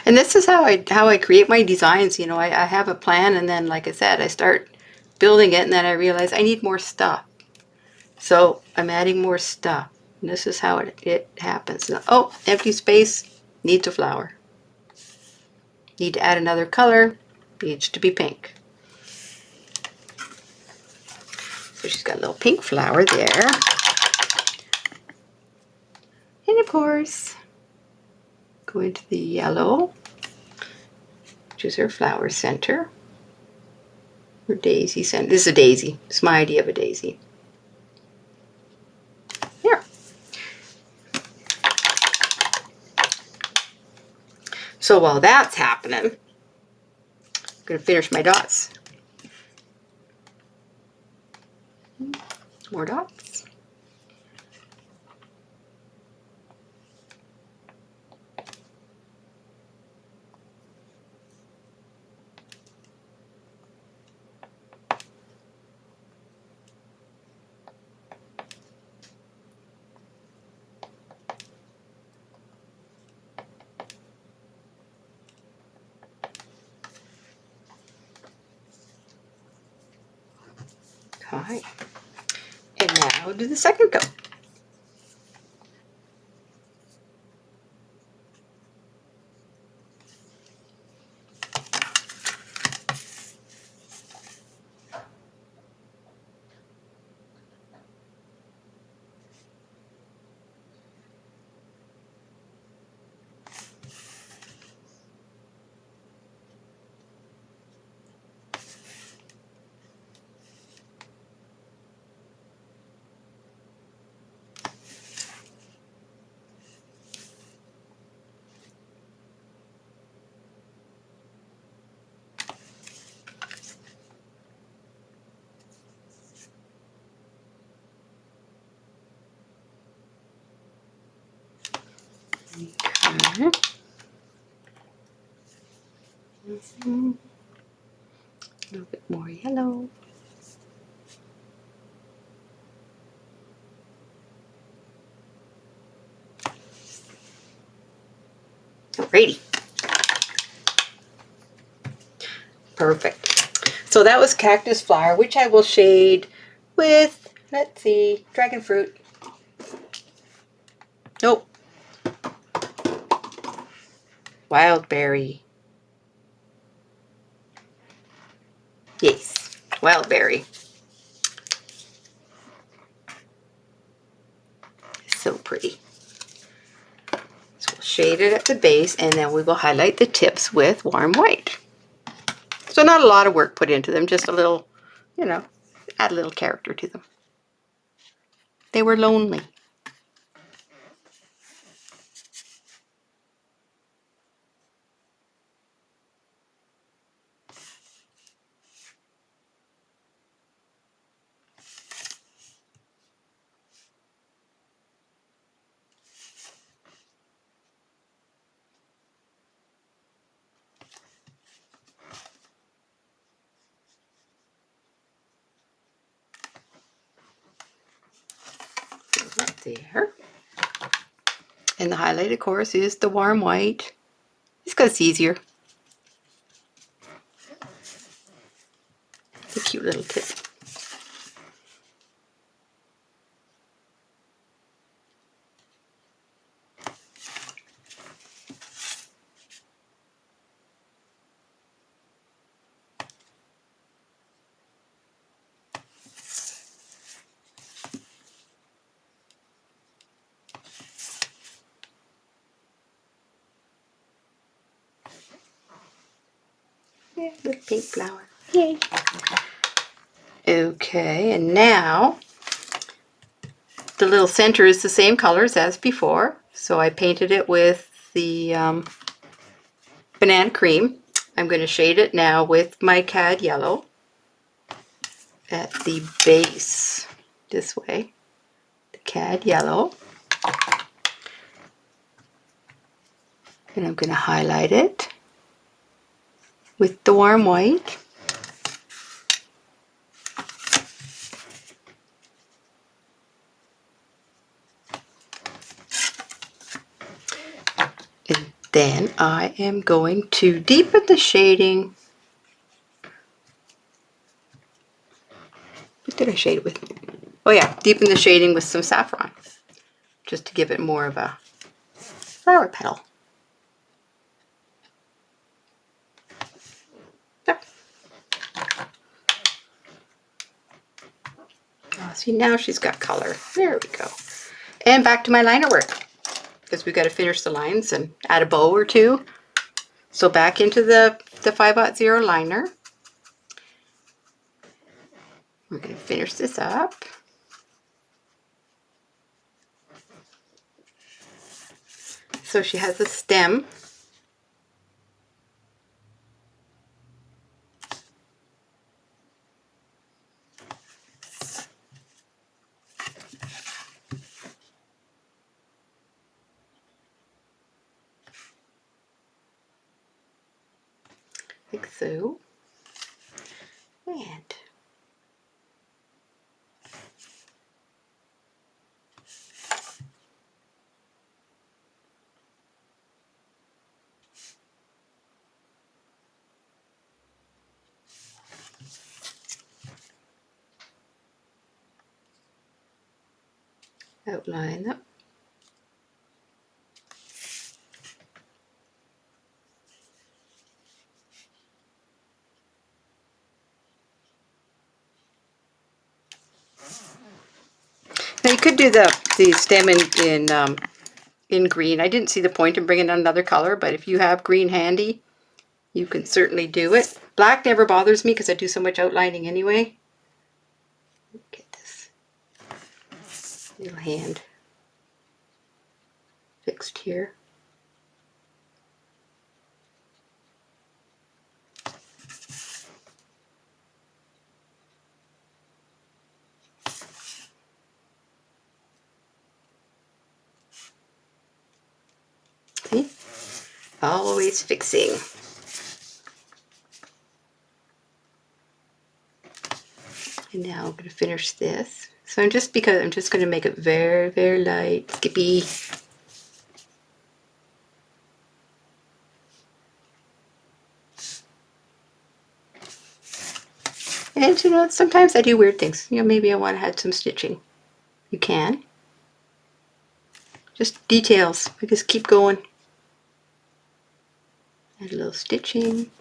And this is how I create my designs. You know, I have a plan, and then, like I said, I start building it, and then I realize I need more stuff. So I'm adding more stuff. And this is how it happens. Now, oh, empty space, needs a flower. Need to add another color, needs to be pink. So she's got a little pink flower there. And of course, go into the yellow, which is her flower center. Her daisy center. This is a daisy. It's my idea of a daisy. Here. So while that's happening, I'm going to finish my dots. More dots. All right. And now do the second coat. Okay. A little bit more yellow. Alrighty. Perfect. So that was cactus flower, which I will shade with, let's see, dragon fruit. Nope. Wild berry. Yes, wild berry. So pretty. So we'll shade it at the base, and then we will highlight the tips with warm white. So not a lot of work put into them, just a little, you know, add a little character to them. They were lonely. Right there. And the highlight, of course, is the warm white. Just because it's easier. It's a cute little tip. Yeah, little pink flower. Yay. Okay, and now the little center is the same colors as before. So I painted it with the banana cream. I'm going to shade it now with my cad yellow at the base this way. The cad yellow. And I'm going to highlight it with the warm white. And then I am going to deepen the shading. What did I shade it with? Oh yeah, deepen the shading with some saffron, just to give it more of a flower petal. There. Oh, see, now she's got color. There we go. And back to my liner work, because we got to finish the lines and add a bow or two. So back into the 5/0 liner. We're going to finish this up. So she has a stem. Like so. And outline that. Now you could do the stem in green. I didn't see the point in bringing another color, but if you have green handy, you can certainly do it. Black never bothers me because I do so much outlining anyway. Get this little hand fixed here. See? Always fixing. And now I'm going to finish this. So I'm just going to make it very, very light, skippy. And you know, sometimes I do weird things. You know, maybe I want to add some stitching. You can. Just details. We just keep going. Add a little stitching.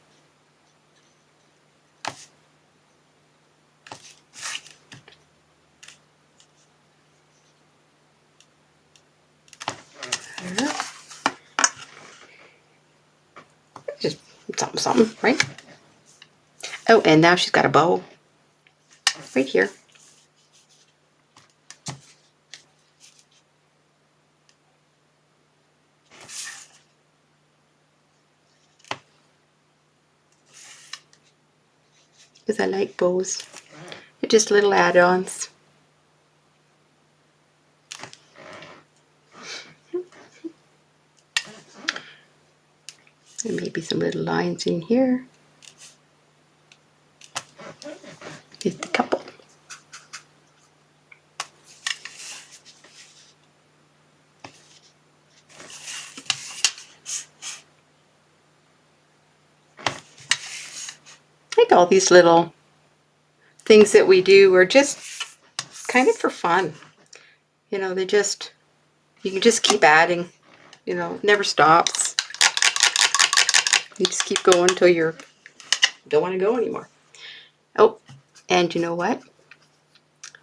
Just something, something, right? Oh, and now she's got a bow right here. Because I like bows. They're just little add-ons. And maybe some little lines in here. Just a couple. Like all these little things that we do are just kind of for fun. You know, you can just keep adding. You know, it never stops. You just keep going until you don't want to go anymore. Oh, and you know what?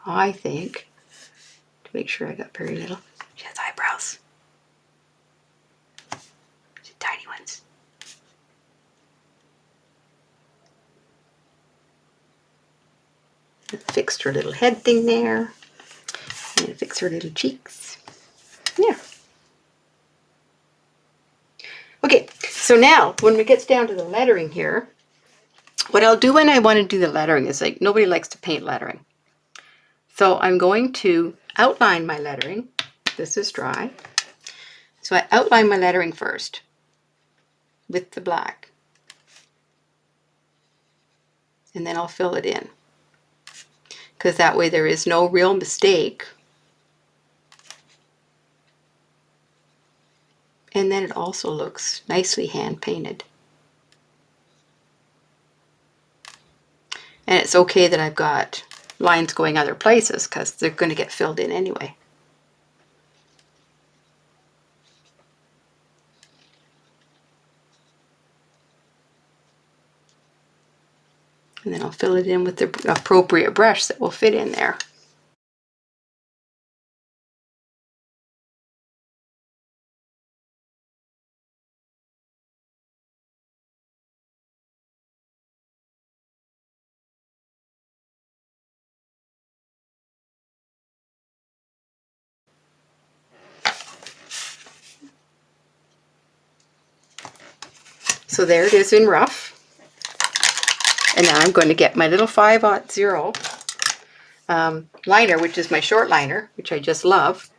I think, to make sure I got very little, she has eyebrows. She's tiny ones. Fixed her little head thing there. And fix her little cheeks. Yeah. Okay, so now when it gets down to the lettering here, what I'll do when I want to do the lettering is, like, nobody likes to paint lettering. So I'm going to outline my lettering. This is dry. So I outline my lettering first with the black. And then I'll fill it in. Because that way there is no real mistake. And then it also looks nicely hand painted. And it's okay that I've got lines going other places because they're going to get filled in anyway. And then I'll fill it in with the appropriate brush that will fit in there. So there it is in rough. And now I'm going to get my little 5/0 liner, which is my short liner, which I just love.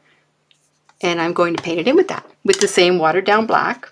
And I'm going to paint it in with that, with the same watered down black.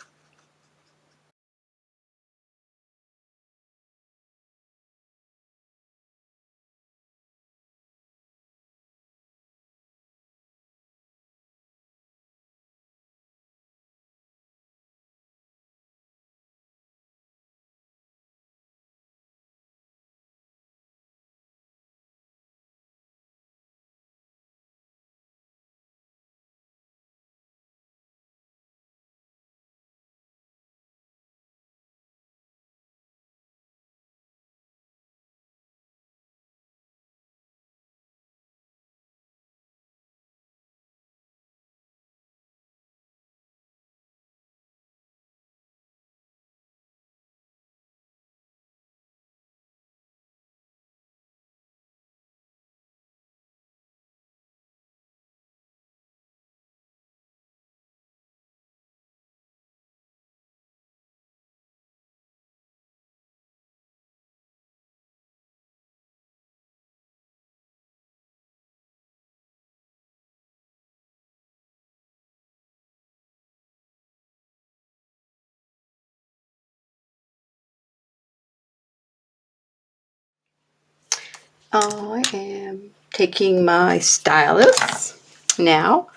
I am taking my stylus now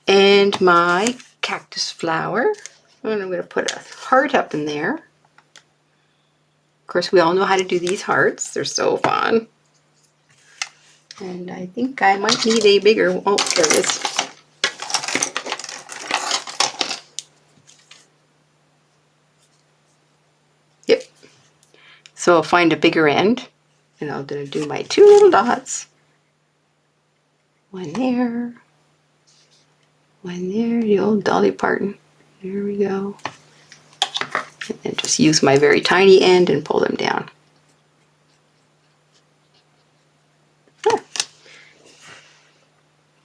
and my cactus flower, and I'm going to put a heart up in there. Of course, we all know how to do these hearts. They're so fun. And I think I might need a bigger, oh, there it is. Yep. So I'll find a bigger end, and I'm going to do my 2 little dots. One there, the old Dolly Parton. There we go. And then just use my very tiny end and pull them down. Oh.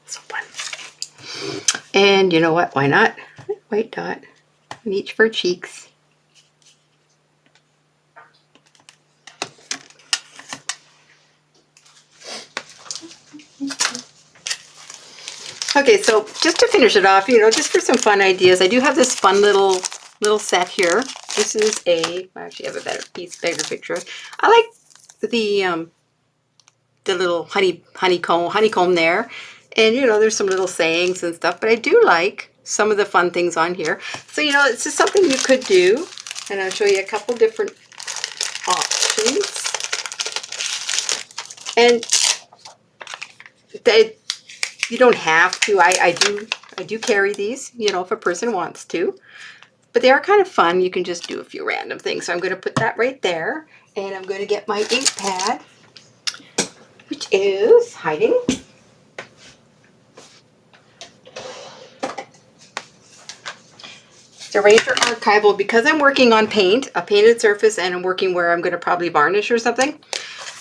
So fun. And you know what? Why not? White dot on each for cheeks. Okay, so just to finish it off, just for some fun ideas, I do have this fun little set here. This is I actually have a bigger picture. I like the little honeycomb there, and there's some little sayings and stuff. But I do like some of the fun things on here. So it's just something you could do, and I'll show you a couple different options. And you don't have to. I do carry these, if a person wants to. But they are kind of fun. You can just do a few random things. So I'm going to put that right there. And I'm going to get my ink pad, which is hiding. The Ranger Archival, because I'm working on a painted surface, and I'm working where I'm going to probably varnish or something.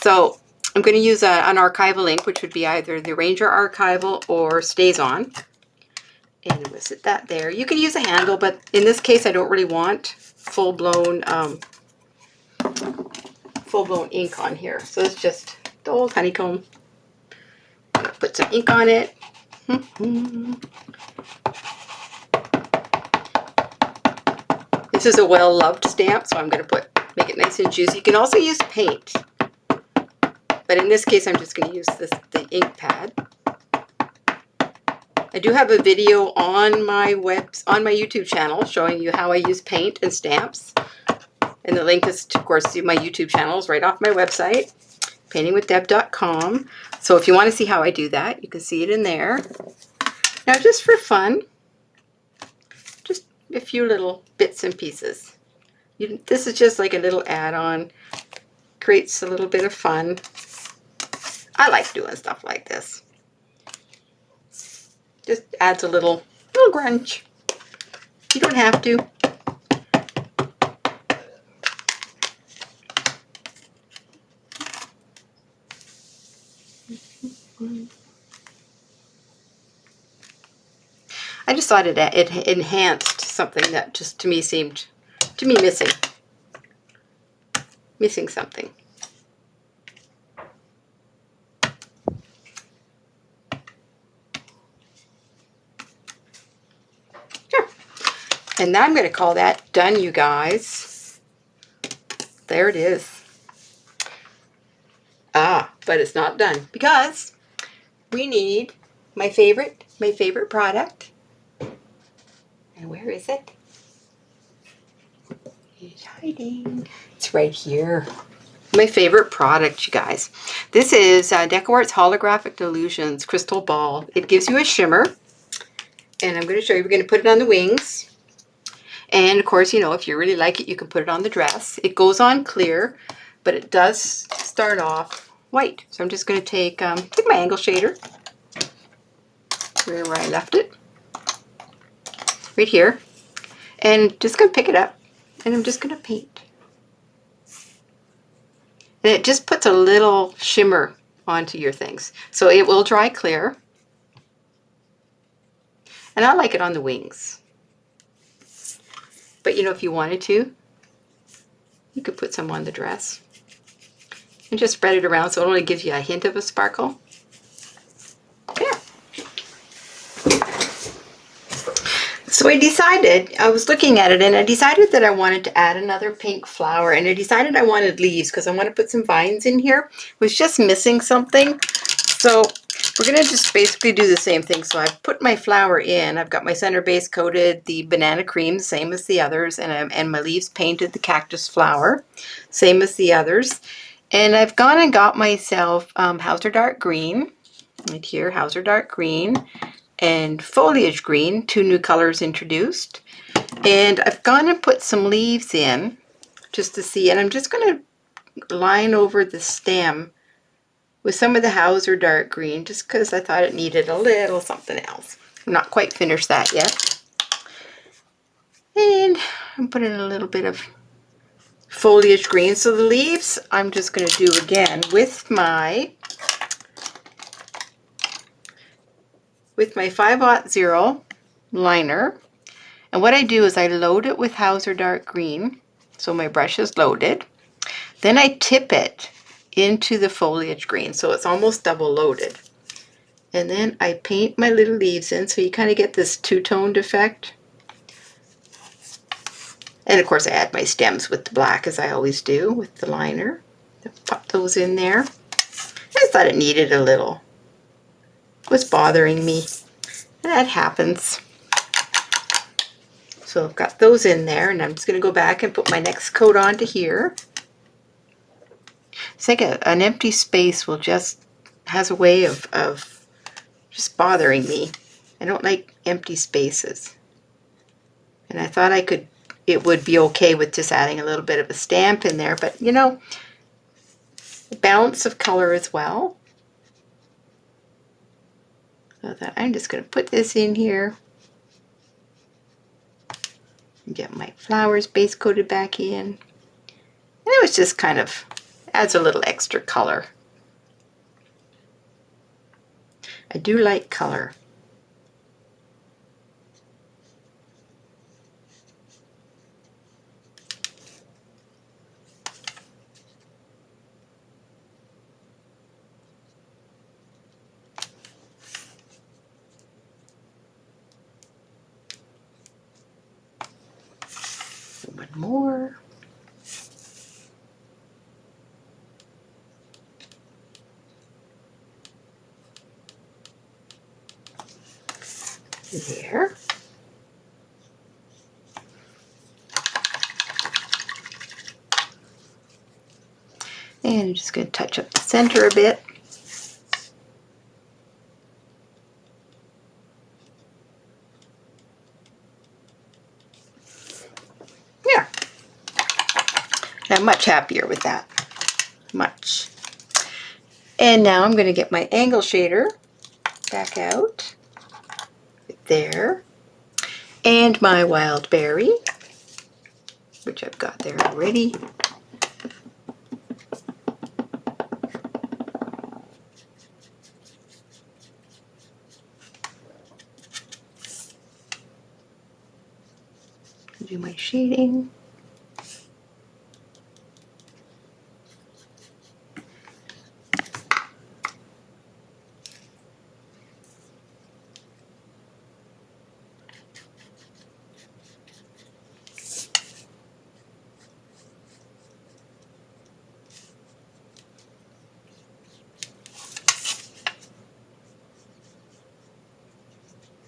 So I'm going to use an archival ink, which would be either the Ranger Archival or Stays On. And I'm going to sit that there. You can use a handle, but in this case, I don't really want full-blown ink on here. So it's just the old honeycomb. I'm going to put some ink on it. This is a well-loved stamp, so I'm going to make it nice and juicy. You can also use paint, but in this case, I'm just going to use the ink pad. I do have a video on my YouTube channel showing you how I use paint and stamps. And the link is, of course, to my YouTube channel is right off my website, paintingwithdeb.com. So if you want to see how I do that, you can see it in there. Now, just for fun, just a few little bits and pieces. This is just like a little add-on. Creates a little bit of fun. I like doing stuff like this. Just adds a little grunge. You don't have to. I just thought it enhanced something that just to me seemed missing. Missing something. Sure. And now I'm going to call that done, you guys. There it is. Ah, but it's not done because we need my favorite product. And where is it? It's hiding. It's right here. My favorite product, you guys. This is DecoArt's Holographic Illusions Crystal Ball. It gives you a shimmer. And I'm going to show you. We're going to put it on the wings. And of course, you know, if you really like it, you can put it on the dress. It goes on clear, but it does start off white. So I'm just going to take my angle shader, where I left it, right here, and just going to pick it up, and I'm just going to paint. And it just puts a little shimmer onto your things. So it will dry clear. And I like it on the wings. But you know, if you wanted to, you could put some on the dress. And just spread it around so it only gives you a hint of a sparkle. Yeah. So I was looking at it and I decided that I wanted to add another pink flower, and I decided I wanted leaves because I want to put some vines in here. It was just missing something. So we're going to just basically do the same thing. So I've put my flower in. I've got my center base coated, the banana cream, same as the others, and my leaves painted the cactus flower, same as the others. And I've gone and got myself Hauser Dark Green, right here, Hauser Dark Green, and Foliage Green, 2 new colors introduced. And I've gone and put some leaves in just to see, and I'm just going to line over the stem with some of the Hauser Dark Green, just because I thought it needed a little something else. I'm not quite finished that yet. And I'm putting a little bit of Foliage Green. So the leaves I'm just going to do again with my 5/0 liner. And what I do is I load it with Hauser Dark Green, so my brush is loaded. Then I tip it into the Foliage Green, so it's almost double loaded. And then I paint my little leaves in, so you kind of get this two-toned effect. And of course I add my stems with the black, as I always do with the liner. Pop those in there. I just thought it needed a little. It was bothering me. That happens. So I've got those in there, and I'm just going to go back and put my next coat onto here. It's like an empty space has a way of just bothering me. I don't like empty spaces. And I thought it would be okay with just adding a little bit of a stamp in there, but you know, the balance of color as well. So that I'm just going to put this in here. And get my flowers base coated back in. And it was just kind of adds a little extra color. I do like color. One more. There. And I'm just going to touch up the center a bit. Yeah. I'm much happier with that. Much. And now I'm going to get my angle shader back out. Right there. And my wild berry, which I've got there already. Do my shading.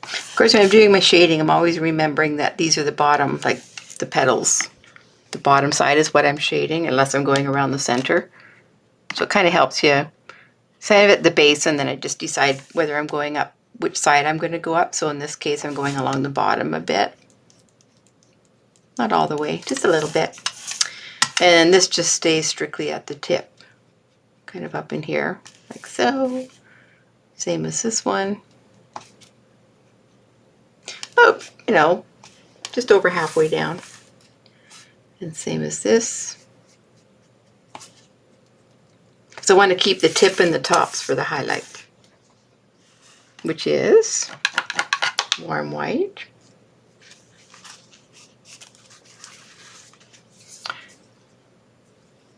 Of course, when I'm doing my shading, I'm always remembering that these are the bottom, like the petals. The bottom side is what I'm shading, unless I'm going around the center. So it kind of helps you kind of at the base, and then I just decide whether I'm going up, which side I'm going to go up. So in this case, I'm going along the bottom a bit. Not all the way, just a little bit. And this just stays strictly at the tip, kind of up in here, like so. Same as this one. Oh, you know, just over halfway down. And same as this. So I want to keep the tip and the tops for the highlight, which is warm white.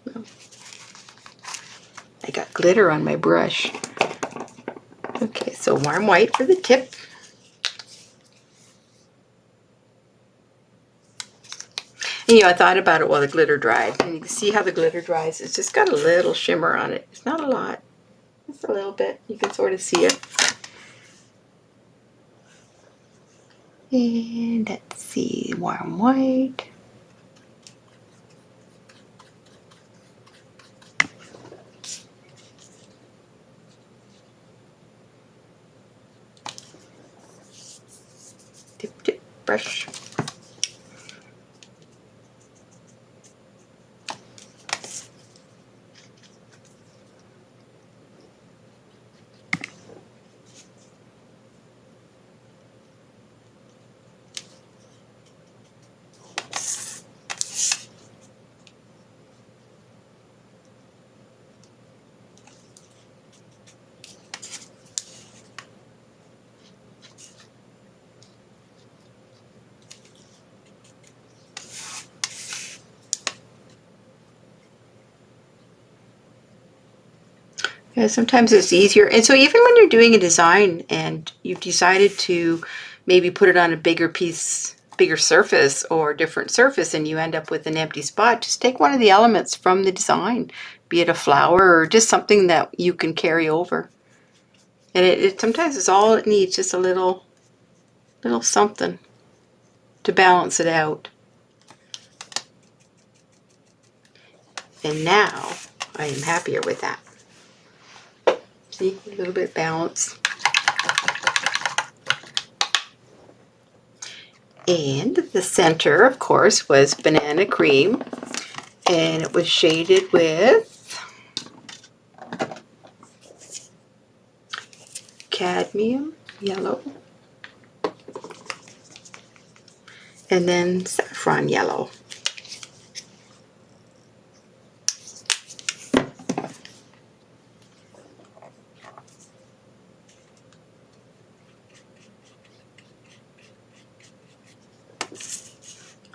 Well, I got glitter on my brush. Okay, so warm white for the tip. And, you know, I thought about it while the glitter dried. And you can see how the glitter dries. It's just got a little shimmer on it. It's not a lot. Just a little bit. You can sort of see it. And let's see, warm white. Tip, tip, brush. Yeah, sometimes it's easier. And so even when you're doing a design and you've decided to maybe put it on a bigger piece, bigger surface or different surface, and you end up with an empty spot, just take one of the elements from the design, be it a flower or just something that you can carry over. And it sometimes is all it needs, just a little something to balance it out. And now I am happier with that. See, a little bit balanced. And the center, of course, was banana cream, and it was shaded with cadmium yellow and then saffron yellow.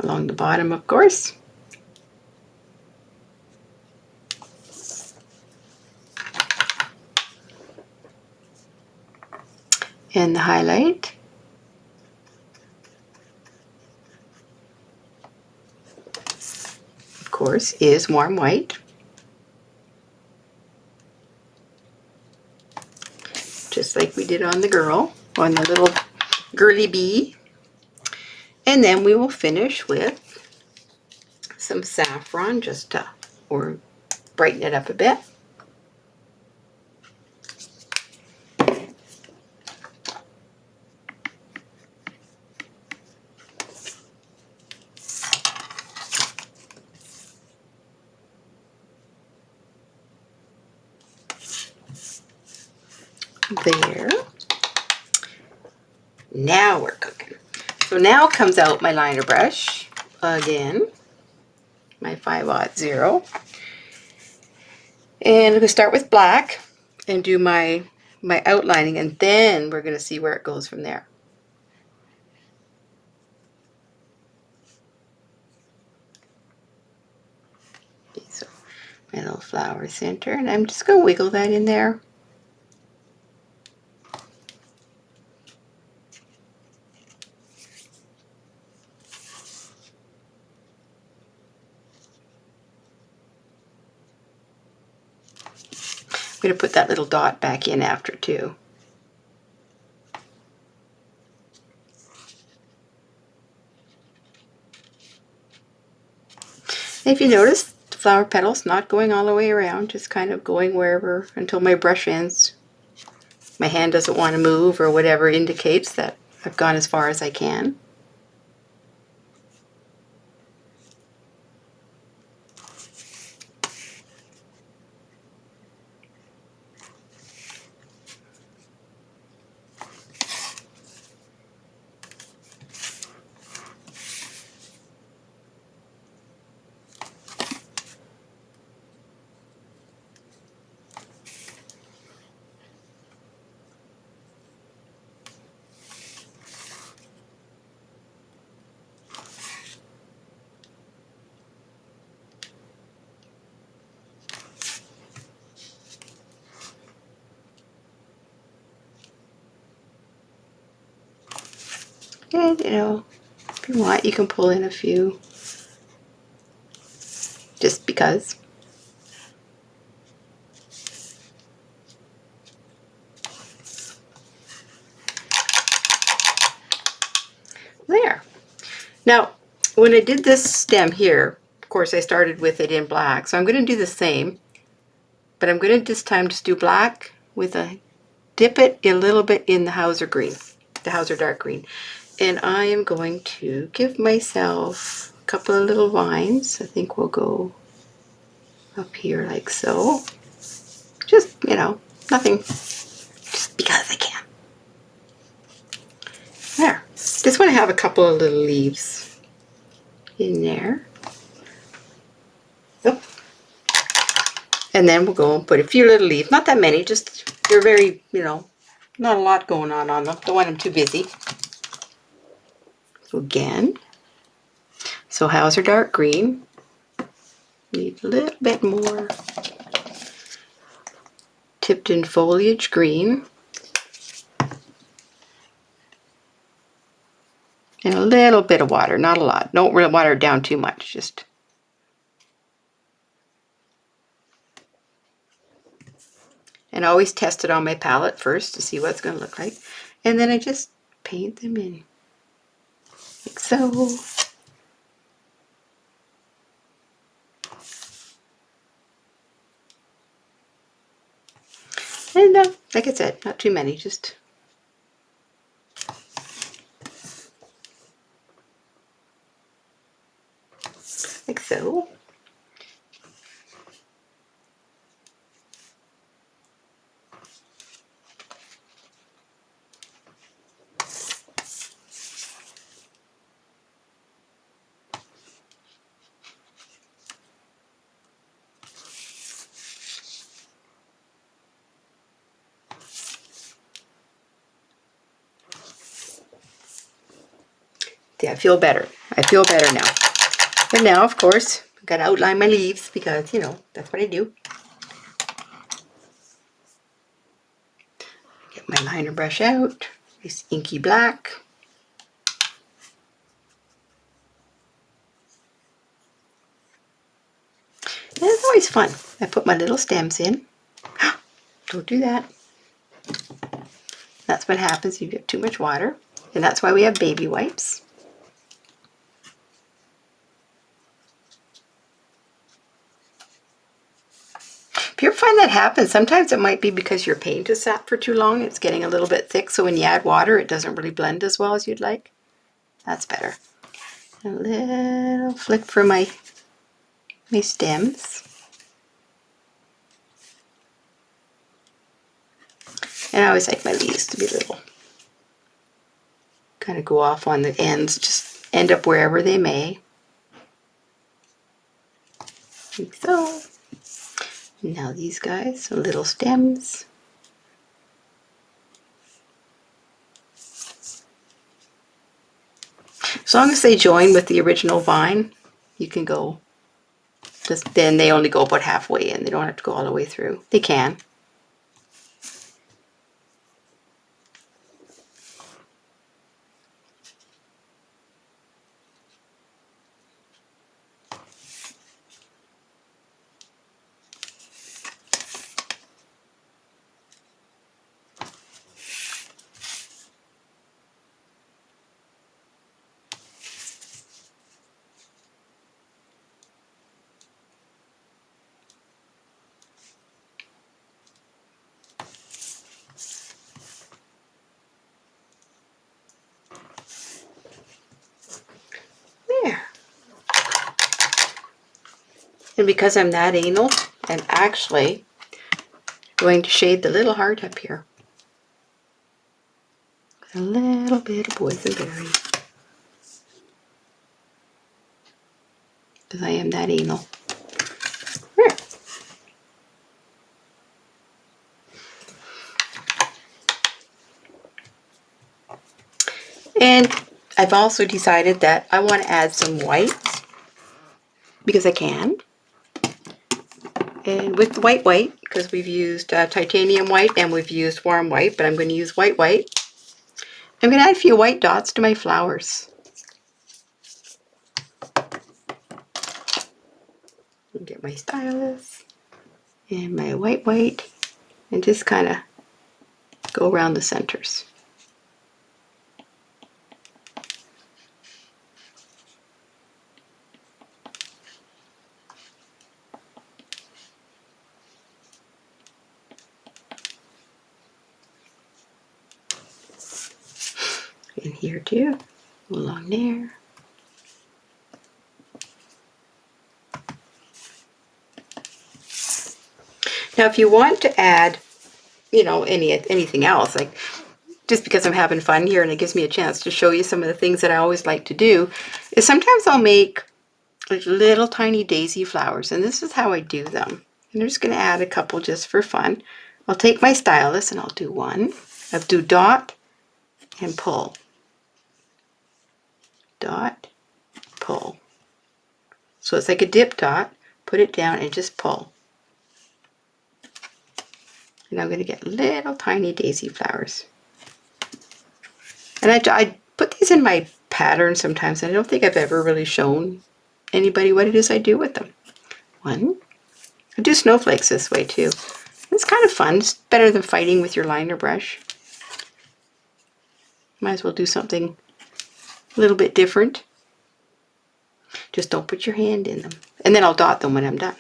Along the bottom, of course. And the highlight. Of course, is warm white. Just like we did on the girl, on the little girly bee. And then we will finish with some saffron just to or brighten it up a bit. There. Now we're cooking. So now comes out my liner brush again, my 5-0. And I'm going to start with black and do my outlining, and then we're going to see where it goes from there. Okay, so my little flower center, and I'm just going to wiggle that in there. I'm going to put that little dot back in after too. If you notice, the flower petals not going all the way around, just kind of going wherever until my brush ends. My hand doesn't want to move or whatever indicates that I've gone as far as I can. And, you know, if you want, you can pull in a few, just because. There. Now, when I did this stem here, of course, I started with it in black, so I'm going to do the same, but I'm going to this time just do black with a dip it a little bit in the Hauser green, the Hauser dark green. And I am going to give myself a couple of little vines. I think we'll go up here like so. Just, you know, nothing, just because I can. There. Just want to have a couple of little leaves in there. Oh. And then we'll go and put a few little leaves. Not that many, just, they're very, you know, not a lot going on them. Don't want them too busy. So again, so Hauser dark green. Need a little bit more Tipton foliage green. And a little bit of water, not a lot. Don't really water it down too much, just. And I always test it on my palette first to see what it's going to look like. And then I just paint them in, like so. And like I said, not too many, just. Like so. Yeah, I feel better. I feel better now. And now, of course, I've got to outline my leaves because, you know, that's what I do. Get my liner brush out, this inky black. And it's always fun. I put my little stems in. Don't do that. That's what happens if you get too much water. And that's why we have baby wipes. If you ever find that happens, sometimes it might be because your paint has sat for too long. It's getting a little bit thick, so when you add water, it doesn't really blend as well as you'd like. That's better. A little flick for my stems. And I always like my leaves to be little. Kind of go off on the ends, just end up wherever they may. Like so. Now these guys, little stems. As long as they join with the original vine, you can go, just then they only go about halfway in. They don't have to go all the way through. They can. There. And because I'm that anal, I'm actually going to shade the little heart up here. A little bit of boysenberry. Because I am that anal. There. And I've also decided that I want to add some whites because I can. And with the white, because we've used titanium white and we've used warm white, but I'm going to use white. I'm going to add a few white dots to my flowers. Get my stylus and my white and just kind of go around the centers. And here too, along there. Now if you want to add, you know, anything else, like just because I'm having fun here and it gives me a chance to show you some of the things that I always like to do, is sometimes I'll make like little tiny daisy flowers, and this is how I do them. And I'm just going to add a couple just for fun. I'll take my stylus and I'll do one. I'll do dot and pull. Dot, pull. So it's like a dip dot, put it down and just pull. And I'm going to get little tiny daisy flowers. And I put these in my pattern sometimes, and I don't think I've ever really shown anybody what it is I do with them. One. I do snowflakes this way too. It's kind of fun. It's better than fighting with your liner brush. Might as well do something a little bit different. Just don't put your hand in them. And then I'll dot them when I'm done.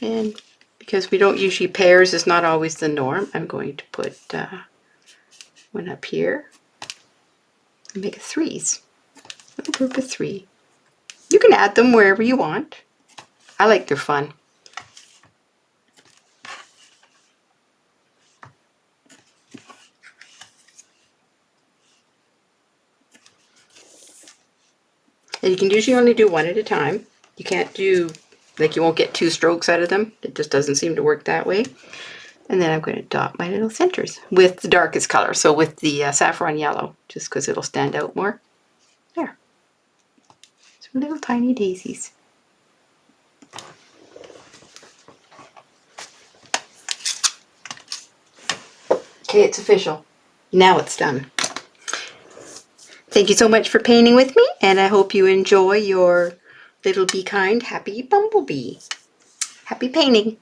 And because we don't usually pairs, is not always the norm, I'm going to put one up here and make a threes. A little group of three. You can add them wherever you want. I like their fun. And you can usually only do one at a time. You can't do, like you won't get 2 strokes out of them. It just doesn't seem to work that way. And then I'm going to dot my little centers with the darkest color, so with the saffron yellow, just because it'll stand out more. There. Some little tiny daisies. Okay, it's official. Now it's done. Thank you so much for painting with me, and I hope you enjoy your little Be Kind Happy Bumblebee. Happy painting!